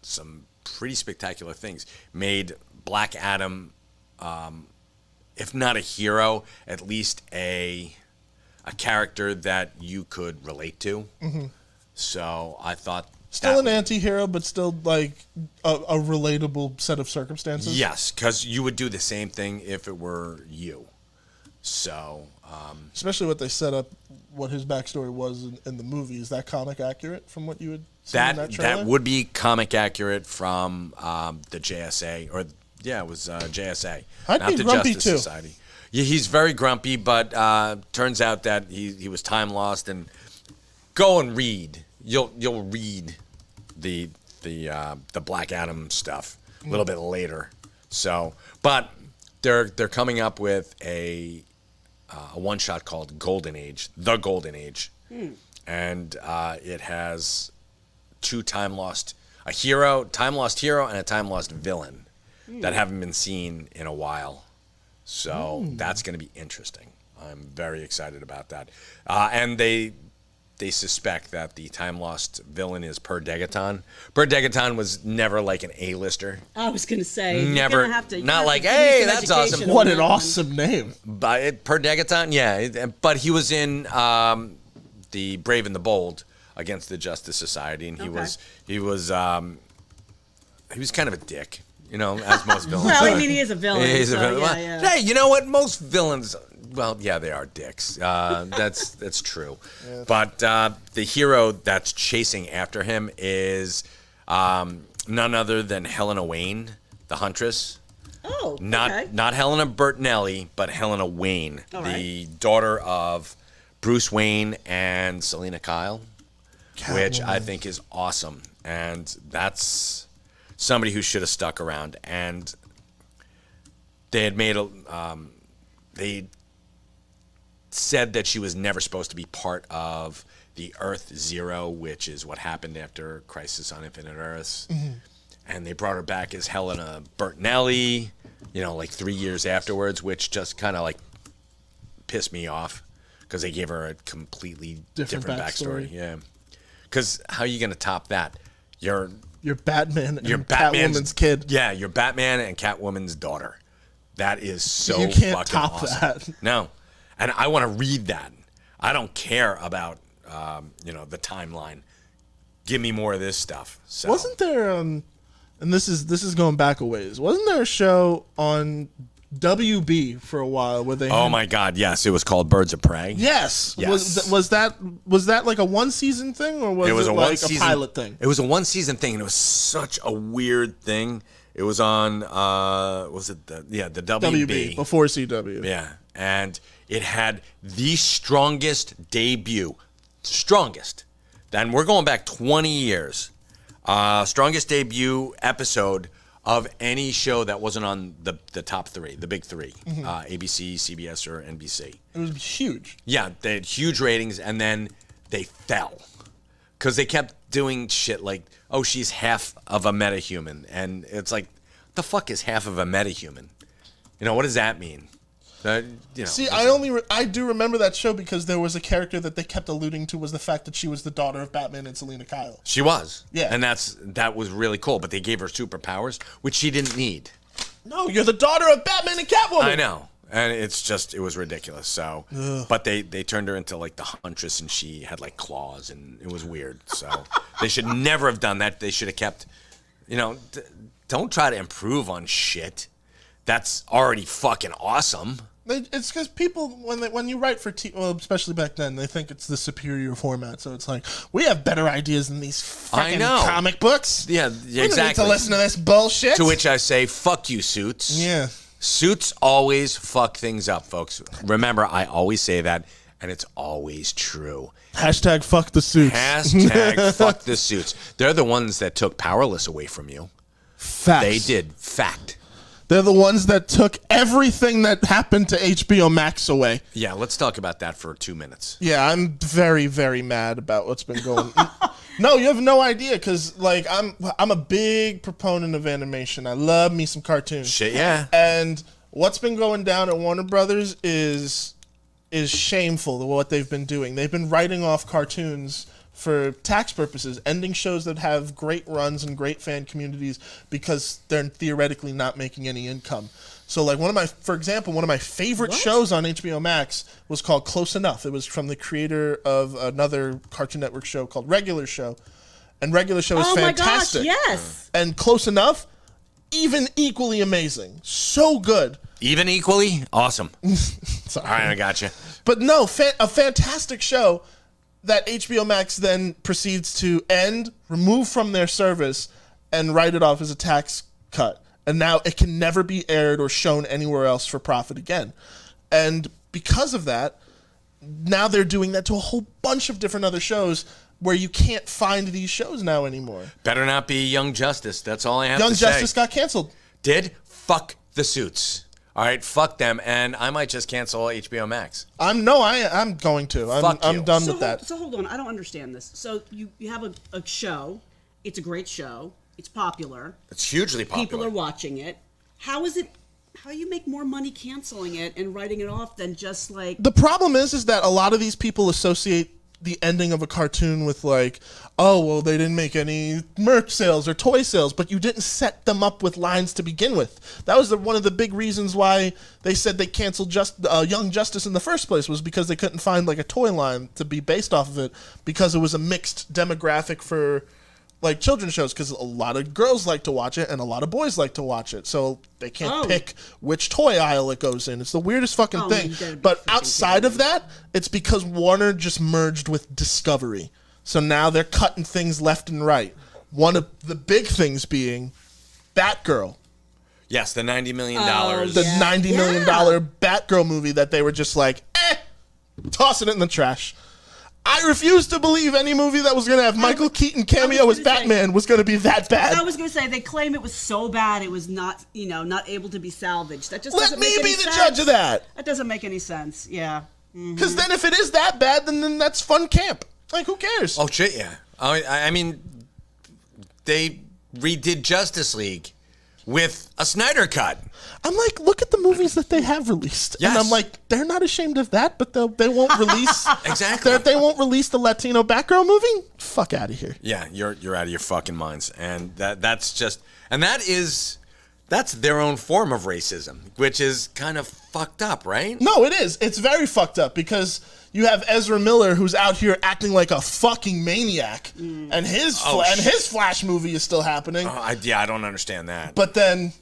some pretty spectacular things. Made Black Adam, if not a hero, at least a character that you could relate to. Mm-hmm. So I thought Still an anti-hero, but still like a relatable set of circumstances. yes, because you would do the same thing if it were you. So Especially what they set up, what his backstory was in the movie. Is that comic accurate from what you would see in that trailer? that would be comic accurate from the JSA, or it was JSA, I'd not be the grumpy, Justice too. Society. Yeah, he's very grumpy, but turns out that he was time lost. And go and read. You'll read the Black Adam stuff a little bit later. So, but they're coming up with a one shot called Golden Age, The Golden Age, and it has two time lost hero, and a time lost villain that haven't been seen in a while. So that's going to be interesting. I'm very excited about that. And they suspect that the time lost villain is Per Degaton. Per Degaton was never like an A-lister. I was going to say. Never- You're gonna have to, not like, give me hey, some that's education awesome. on What that an one. awesome name. But Per Degaton, yeah. But he was in the Brave and the Bold against the Justice Society, and he was kind of a dick, as most villains Well, are. I mean, he is a villain. He's a so, villain. yeah. Hey, you know what? Most villains, well, yeah, they are dicks. That's true. But the hero that's chasing after him is none other than Helena Wayne, the Huntress. Oh, Not okay. not Helena Bertinelli, but Helena Wayne, All the daughter of Bruce Wayne and Selena Kyle, which I think is awesome. And that's somebody who should have stuck around. And they had made they said that she was never supposed to be part of the Earth Zero, which is what happened after Crisis on Infinite Earths. Mm-hmm. And they brought her back as Helena Bertinelli, like 3 years afterwards, which just kind of like pissed me off because they gave her a completely different backstory. Yeah. Because how are you going to top that? You're Batman and Batman's Catwoman's kid. Yeah, you're Batman and Catwoman's daughter. That is so You can't fucking top awesome. that. No. And I want to read that. I don't care about, the timeline. Give me more of this stuff. So. Wasn't there and this is going back a ways. Wasn't there a show on WB for a while where they? Oh my God! Yes, it was called Birds of Prey. Yes. Yes. Was that like a 1-season thing or was it like a pilot thing? It was a 1-season thing, and it was such a weird thing. It was on the WB before CW. Yeah, and it had the strongest debut, Then we're going back 20 years. Strongest debut episode of any show that wasn't on the top three, the big three, ABC, CBS, or NBC. It was huge. Yeah, they had huge ratings, and then they fell because they kept doing shit like, oh, she's half of a metahuman, and it's like, the fuck is half of a metahuman? What does that mean? See, I do remember that show because there was a character that they kept alluding to was the fact that she was the daughter of Batman and Selena Kyle. She was. Yeah. And that was really cool, but they gave her superpowers, which she didn't need. No, you're the daughter of Batman and Catwoman. I know. And it was ridiculous. So, but they turned her into like the Huntress, and she had like claws, and it was weird. So they should never have done that. They should have kept, don't try to improve on shit that's already fucking awesome. It's because people, when you write for especially back then, they think it's the superior format. So it's like, we have better ideas than these fucking comic books. Yeah, We don't exactly. need to listen to this bullshit. To which I say, fuck you, Suits. Yeah. Suits always fuck things up, folks. Remember, I always say that, and it's always true. Hashtag fuck the Suits. Hashtag fuck the Suits. They're the ones that took Powerless away from you. Facts. They did. Fact. They're the ones that took everything that happened to HBO Max away. Yeah, let's talk about that for 2 minutes. Yeah, I'm very, very mad about what's been going on. No, you have no idea, because like I'm a big proponent of animation. I love me some cartoons. Shit, yeah. And what's been going down at Warner Brothers is shameful, what they've been doing. They've been writing off cartoons for tax purposes, ending shows that have great runs and great fan communities because they're theoretically not making any income. So like for example, one of my favorite shows on HBO Max was called Close Enough. It was from the creator of another Cartoon Network show called Regular Show. And Regular Show is fantastic. Oh my gosh, yes. And Close Enough, even equally amazing. So good. Even equally? Awesome. Sorry. All right, I got you. But no, a fantastic show that HBO Max then proceeds to remove from their service, and write it off as a tax cut. And now it can never be aired or shown anywhere else for profit again. And because of that, now they're doing that to a whole bunch of different other shows where you can't find these shows now anymore. Better not be Young Justice. That's all I have to say. Young Justice got canceled. Did? Fuck the Suits. All right, fuck them, and I might just cancel HBO Max. I'm going to. I'm done with that. So hold on, I don't understand this. So you have a show. It's a great show. It's popular. It's hugely popular. People are watching it. How you make more money canceling it and writing it off than just like... The problem is that a lot of these people associate the ending of a cartoon with like, oh, well, they didn't make any merch sales or toy sales, but you didn't set them up with lines to begin with. That was one of the big reasons why they said they canceled Young Justice in the first place, was because they couldn't find like a toy line to be based off of it, because it was a mixed demographic for like children's shows, because a lot of girls like to watch it and a lot of boys like to watch it, so they can't pick which toy aisle it goes in. It's the weirdest fucking thing. But outside of that, it's because Warner just merged with Discovery, so now they're cutting things left and right. One of the big things being Batgirl. Yes, the $90 million. The $90 million Batgirl movie that they were just like, tossing it in the trash. I refuse to believe any movie that was going to have Michael Keaton cameo as Batman was going to be that bad. I was going to say, they claim it was so bad it was not, not able to be salvaged. That just Let doesn't me make any be the sense. judge of that. That doesn't make any sense. Yeah. Because then if it is that bad, then that's fun camp. Like, who cares? Oh, shit, yeah. I mean, they redid Justice League with a Snyder cut. I'm like, look at the movies that they have released. Yes. And I'm like, they're not ashamed of that, but they won't release. Exactly. They won't release the Latino Batgirl movie? Fuck out of here. Yeah, you're out of your fucking minds. And that's their own form of racism, which is kind of fucked up, right? No, it is. It's very fucked up because you have Ezra Miller who's out here acting like a fucking maniac, and his Flash movie is still happening. I don't understand that. But then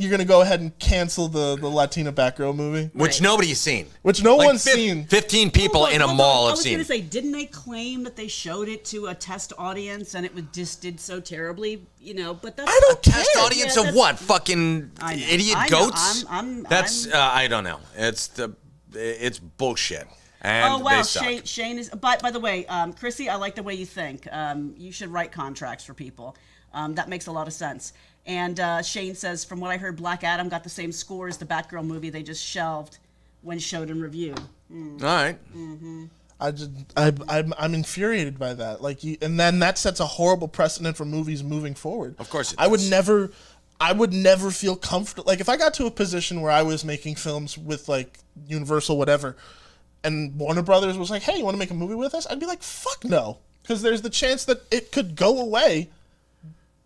you're gonna go ahead and cancel the Latina Batgirl movie, Which nobody's seen. which no one's seen. 15 people in a mall I have was seen. going to say, didn't they claim that they showed it to a test audience and it just did so terribly? But that's I don't care. Test audience Yeah, of what? Fucking I know. idiot I know. goats? I don't know. It's bullshit. And Oh wow, they suck. Shane is. By the way, Chrissy, I like the way you think. You should write contracts for people. That makes a lot of sense. And Shane says, from what I heard, Black Adam got the same score as the Batgirl movie. They just shelved when showed in review. All right. I'm infuriated by that. And then that sets a horrible precedent for movies moving forward. Of course it I would does. never feel comfortable. Like, if I got to a position where I was making films with, like, Universal, whatever, and Warner Brothers was like, hey, you want to make a movie with us? I'd be like, fuck no. Because there's the chance that it could go away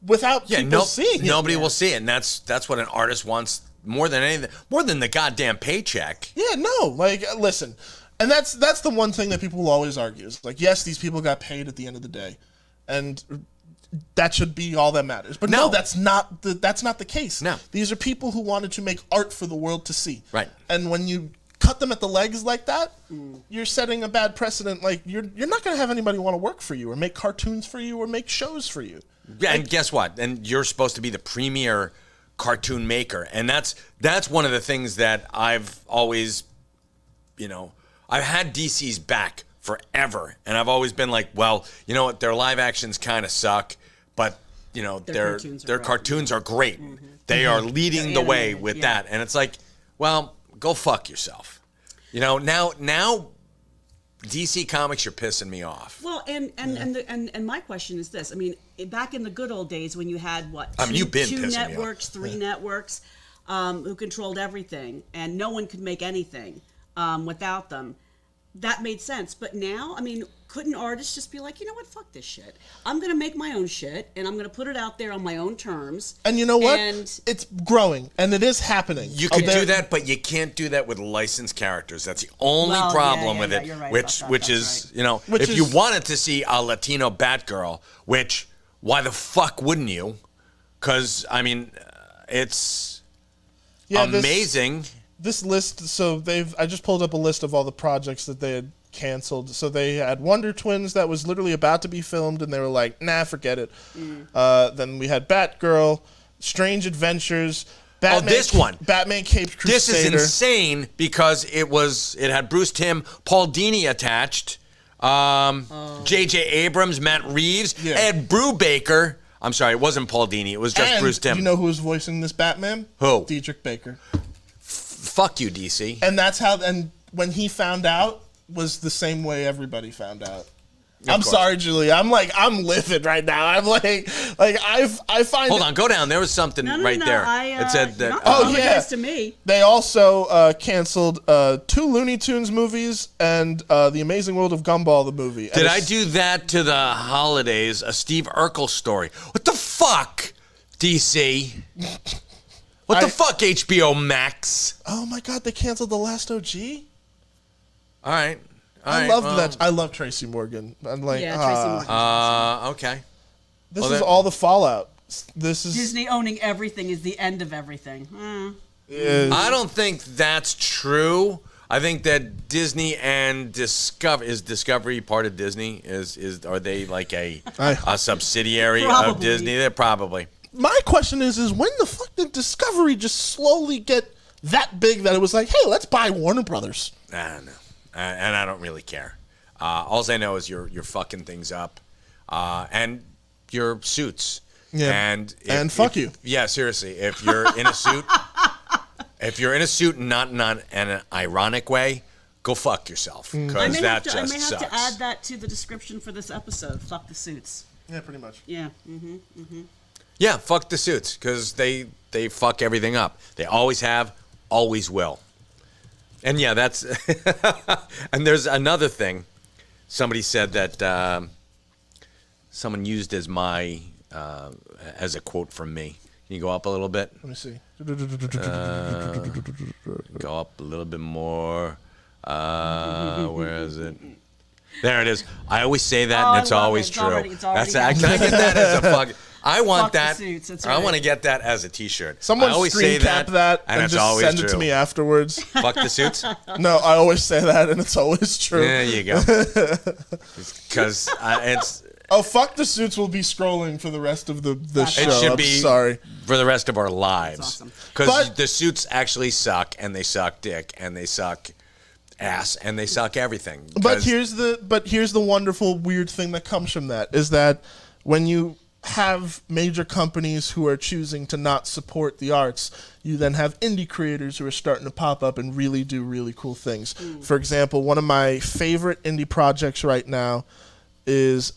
without people seeing it. Nobody will see it. And that's what an artist wants more than anything, more than the goddamn paycheck. Yeah, no. Like, listen. And that's the one thing that people will always argue. Is like, yes, these people got paid at the end of the day. And that should be all that matters. But no, that's not the case. No. These are people who wanted to make art for the world to see. Right. And when you cut them at the legs like that, you're setting a bad precedent. Like, you're not going to have anybody want to work for you or make cartoons for you or make shows for you. Yeah, and guess what? And you're supposed to be the premier cartoon maker. And that's one of the things that I've always, I've had DC's back forever. And I've always been like, well, you know what? Their live actions kind of suck, but, their cartoons are great. Mm-hmm. They are leading the way with that. And it's like, well, go fuck yourself. Now DC Comics, you're pissing me off. Well, and my question is this. I mean, back in the good old days when you had you've been two pissing me networks, off. three networks, who controlled everything, and no one could make anything without them. That made sense. But now, I mean, couldn't artists just be like, you know what, fuck this shit. I'm going to make my own shit, and I'm going to put it out there on my own terms. And you know what? And it's growing, and it is happening. You can do that, but you can't do that with licensed characters. That's the only problem with it. You're right which is, if you wanted to see a Latino Batgirl, which, why the fuck wouldn't you? Because, I mean, it's amazing. This list, I just pulled up a list of all the projects that they had canceled. So they had Wonder Twins that was literally about to be filmed, and they were like, nah, forget it. Then we had Batgirl, Strange Adventures, Batman, this one. Batman Caped Crusader. This is insane because it had Bruce Timm, Paul Dini attached, J.J. Abrams, Matt Reeves, Ed Brubaker. I'm sorry, it wasn't Paul Dini. It was just Bruce Timm. Do you know who was voicing this Batman? Who? Dietrich Baker. Fuck you, DC. And that's how. And when he found out, was the same way everybody found out. I'm sorry, Julie. I'm livid right now. I'm like I find. Hold on, go down. There was something right there. It said that. To me. They also canceled 2 Looney Tunes movies and The Amazing World of Gumball, the movie. Did I do that to the holidays? A Steve Urkel story. What the fuck, DC? What the fuck, HBO Max? Oh my God, they canceled The Last OG? All right. I love that. I love Tracy Morgan. I'm like, Tracy Morgan. Okay. This is all the fallout. This is Disney owning everything is the end of everything. I don't think that's true. I think that Disney and Discovery part of Disney? Are they like a subsidiary of Disney? They're probably. my question is when the fuck did Discovery just slowly get that big that it was like, hey, let's buy Warner Brothers? I don't know, and I don't really care. All I know is you're fucking things up, and your suits. Yeah. And fuck you. Yeah, seriously. If you're in a suit, and not in an ironic way, go fuck yourself, because that just I may have sucks. to add that to the description for this episode. Fuck the suits. Yeah, pretty much. Yeah. Yeah, fuck the suits, because they fuck everything up. They always have, always will. And yeah, that's and there's another thing. Somebody said that someone used as my as a quote from me. Can you go up a little bit? Let me see. Go up a little bit more. Where is it? There it is. I always say that, and it's always true. It's already I get that as a fuck. I want Fuck the that. suits, that's I want to right. get that as a T-shirt. Someone I always screen say cap that and it's just always send true. it to me afterwards. Fuck the suits. No, I always say that, and it's always true. There you go. Because it's. Oh, fuck the suits will be scrolling for the rest of the show. It should I'm be sorry. for the rest of our lives. awesome. Because But- the suits actually suck, and they suck dick, and they suck ass, and they suck everything. But 'Cause- here's the wonderful weird thing that comes from that is that when you have major companies who are choosing to not support the arts, you then have indie creators who are starting to pop up and really do really cool things. For example, one of my favorite indie projects right now is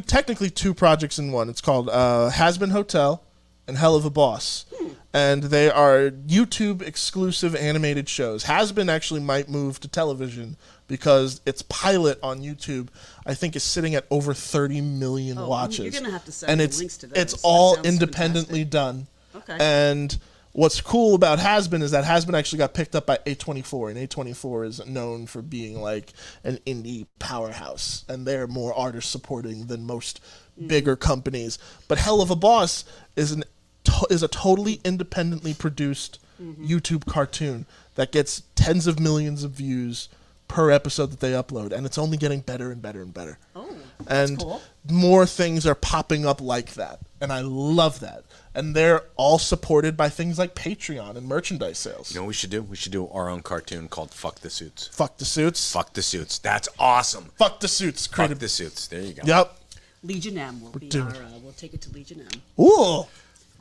technically two projects in one. It's called Has Been Hotel and Hell of a Boss. And they are YouTube exclusive animated shows. Has Been actually might move to television because its pilot on YouTube, I think, is sitting at over 30 million watches. You're gonna have to send and me it's links to those. it's That all sounds independently done. Okay. And what's cool about Has Been is that Has Been actually got picked up by A24, and A24 is known for being like an indie powerhouse, and they're more artist supporting than most bigger companies. But Hell of a Boss is a totally independently produced YouTube cartoon that gets tens of millions of views per episode that they upload, and it's only getting better and better and better. Oh, that's And cool. more things are popping up like that, and I love that. And they're all supported by things like Patreon and merchandise sales. You know what we should do? We should do our own cartoon called Fuck the Suits. Fuck the suits. Fuck the Suits. That's awesome. Fuck the suits. Fuck Created. the Suits. There you go. Yep. Legion M will be doing our. We'll take it to Legion M. Ooh.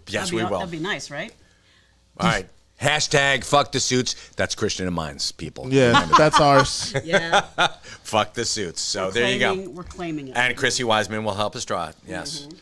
Yes, we will. That'd be nice, right? All right. Hashtag Fuck the Suits. That's Christian and Minds, people. Yeah, that's ours. Yeah. Fuck the Suits. So there you go. We're claiming it. And Chrissy Wiseman will help us draw it. Yes. Would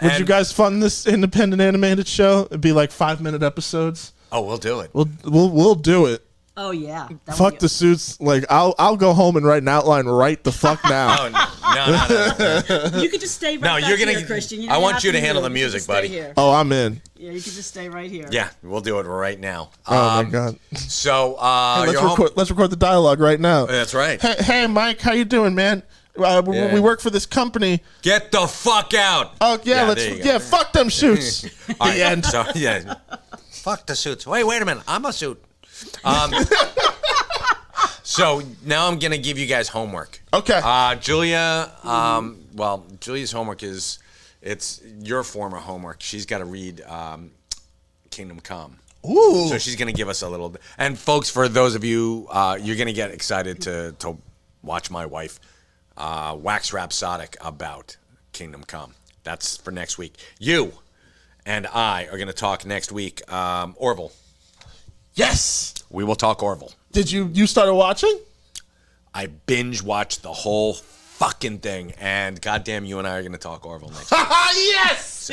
and- you guys fund this independent animated show? It'd be like 5-minute episodes. Oh, we'll do it. We'll do it. Oh yeah. That would Fuck be- the suits. Like I'll go home and write an outline right the fuck now. Oh, no. You could just stay right No, back you're gonna. here, Christian. I want you to have handle the move. You music, just stay buddy. here. Oh, I'm in. Yeah, you could just stay right here. Yeah, we'll do it right now. Oh my god. So, Let's your home- record the dialogue right now. That's right. Hey, Mike, how you doing, man? Yeah. We work for this company. Get the fuck out. Oh yeah, there you go. fuck them suits. All right, The end. So, yeah. Fuck the suits. Wait a minute. I'm a suit. So now I'm gonna give you guys homework. Okay. Julia. Well, Julia's homework it's your former homework. She's got to read Kingdom Come. Ooh. So she's gonna give us a little bit. And folks, for those of you, you're gonna get excited to watch my wife wax rhapsodic about Kingdom Come. That's for next week. You and I are gonna talk next week. Orville. Yes. We will talk Orville. Did you started watching? I binge watched the whole fucking thing, and goddamn, you and I are gonna talk Orville next week. Yes.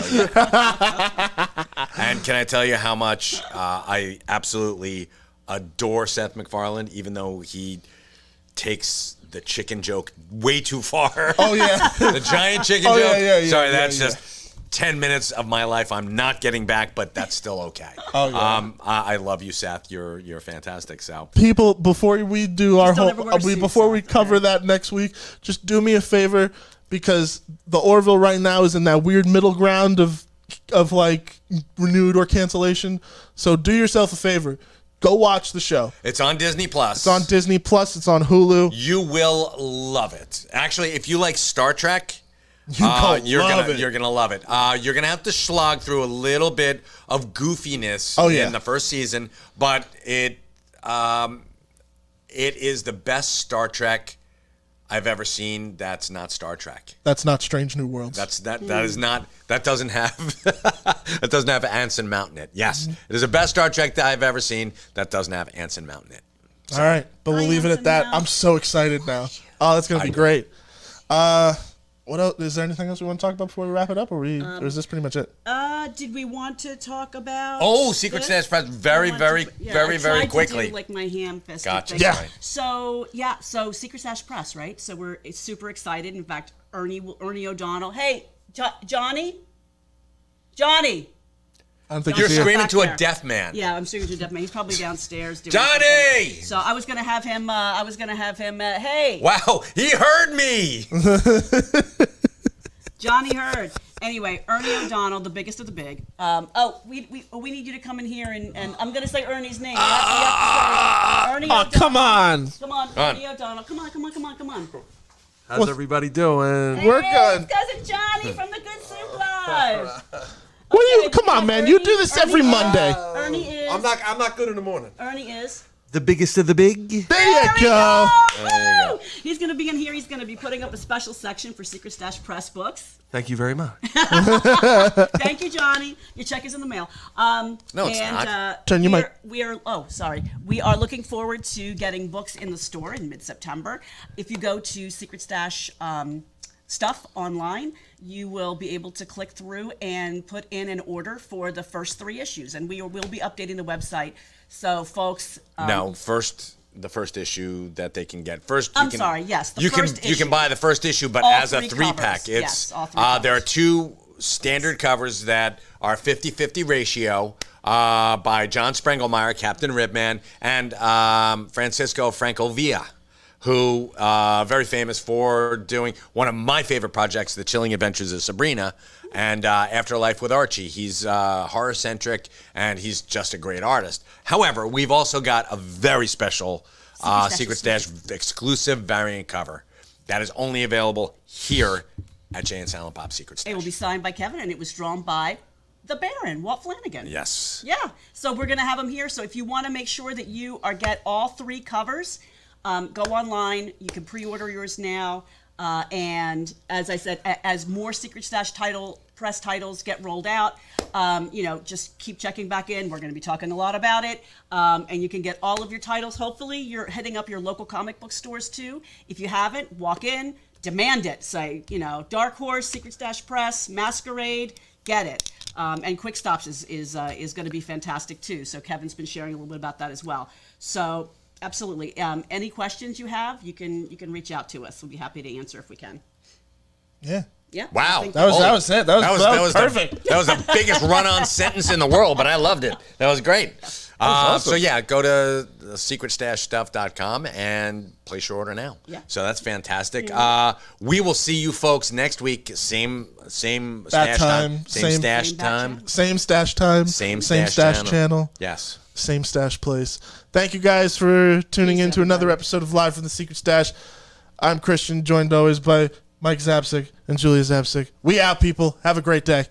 And can I tell you how much I absolutely adore Seth MacFarlane, even though he takes the chicken joke way too far. Oh yeah. The giant chicken Oh, joke. yeah, Sorry, yeah, that's yeah. just 10 minutes of my life I'm not getting back, but that's still okay. Oh, yeah. I love you, Seth. You're fantastic. So People, before we do our don't whole, ever wear a suit, before we Seth, cover okay? that next week, just do me a favor, because the Orville right now is in that weird middle ground of like renewed or cancellation. So do yourself a favor, go watch the show. it's on Disney Plus. It's on Disney Plus. It's on Hulu. You will love it. Actually, if you like Star Trek, You're gonna love it. You're gonna have to slog through a little bit of goofiness in the first season, but it is the best Star Trek I've ever seen. That's not Star Trek. That's not Strange New Worlds. That doesn't have that doesn't have Anson Mount in it. Yes, it is the best Star Trek that I've ever seen. That doesn't have Anson Mount in it. So. All right, but we'll leave it at that. I'm so excited now. Oh, that's gonna be great. What else? Is there anything else we want to talk about before we wrap it up, or is this pretty much it? Did we want to talk about? Secret Stash Press very quickly. To do, like my ham-fisted Gotcha. thing. Yeah. So Secret Stash Press, right? So we're super excited. In fact, Ernie O'Donnell. Hey, Johnny. I don't think You're you screaming to a deaf man. Yeah, I'm screaming to a deaf man. He's probably downstairs doing Johnny! something. So I was gonna have him. Hey. Wow, he heard me. Johnny heard. Anyway, Ernie O'Donnell, the biggest of the big. We need you to come in here and I'm gonna say Ernie's name. Ernie O'Donnell. Come on. Come on, Ernie O'Donnell. Come on. How's everybody doing? We're good. It's cousin Johnny from the Good Soup Live. What do you? Come on, man. You do this every Monday. Ernie is. I'm not good in the morning. Ernie is. The biggest of the big. There you go. Woo! He's going to be in here. He's going to be putting up a special section for Secret Stash Press books. Thank you very much. Thank you, Johnny. Your check is in the mail. No, it's not. Turn your mic. We are looking forward to getting books in the store in mid-September. If you go to Secret Stash stuff online, you will be able to click through and put in an order for the first 3 issues, and we will be updating the website. So, folks, the first issue that they can get first. The first issue. You can buy the first issue, but all as a 3 3-pack, covers. Yes, all 3 covers. There are 2 standard covers that are 50-50 ratio by John Sprengelmeyer, Captain Ribman, and Francisco Francovilla, who very famous for doing one of my favorite projects, The Chilling Adventures of Sabrina, and Afterlife with Archie. He's horror-centric, and he's just a great artist. However, we've also got a very special Secret Stash exclusive variant cover that is only available here at Jay and Silent Bob Secret Stash. It will be signed by Kevin, and it was drawn by the Baron, Walt Flanagan. Yes. Yeah. So we're going to have him here. So if you want to make sure that you get all 3 covers, go online. You can pre-order yours now. And as I said, as more Secret Stash press titles get rolled out, just keep checking back in. We're going to be talking a lot about it. And you can get all of your titles. Hopefully, you're hitting up your local comic book stores too. If you haven't, walk in, demand it. Say, Dark Horse, Secret Stash Press, Masquerade, get it. And Quick Stops is going to be fantastic too. So Kevin's been sharing a little bit about that as well. So. Absolutely. Any questions you have, you can reach out to us. We'll be happy to answer if we can. Yeah. Yeah. Wow. That was it. That was perfect. That was the biggest run-on sentence in the world, but I loved it. That was great. Awesome. So yeah, go to secretstashstuff.com and place your order now. Yeah. So that's fantastic. We will see you folks next week. Same stash time. Same stash time. Same stash time. Same stash channel. Yes. Same stash place. Thank you guys for tuning in to another episode of Live from the Secret Stash. I'm Christian, joined always by Mike Zapsik and Julia Zapsik. We out, people. Have a great day.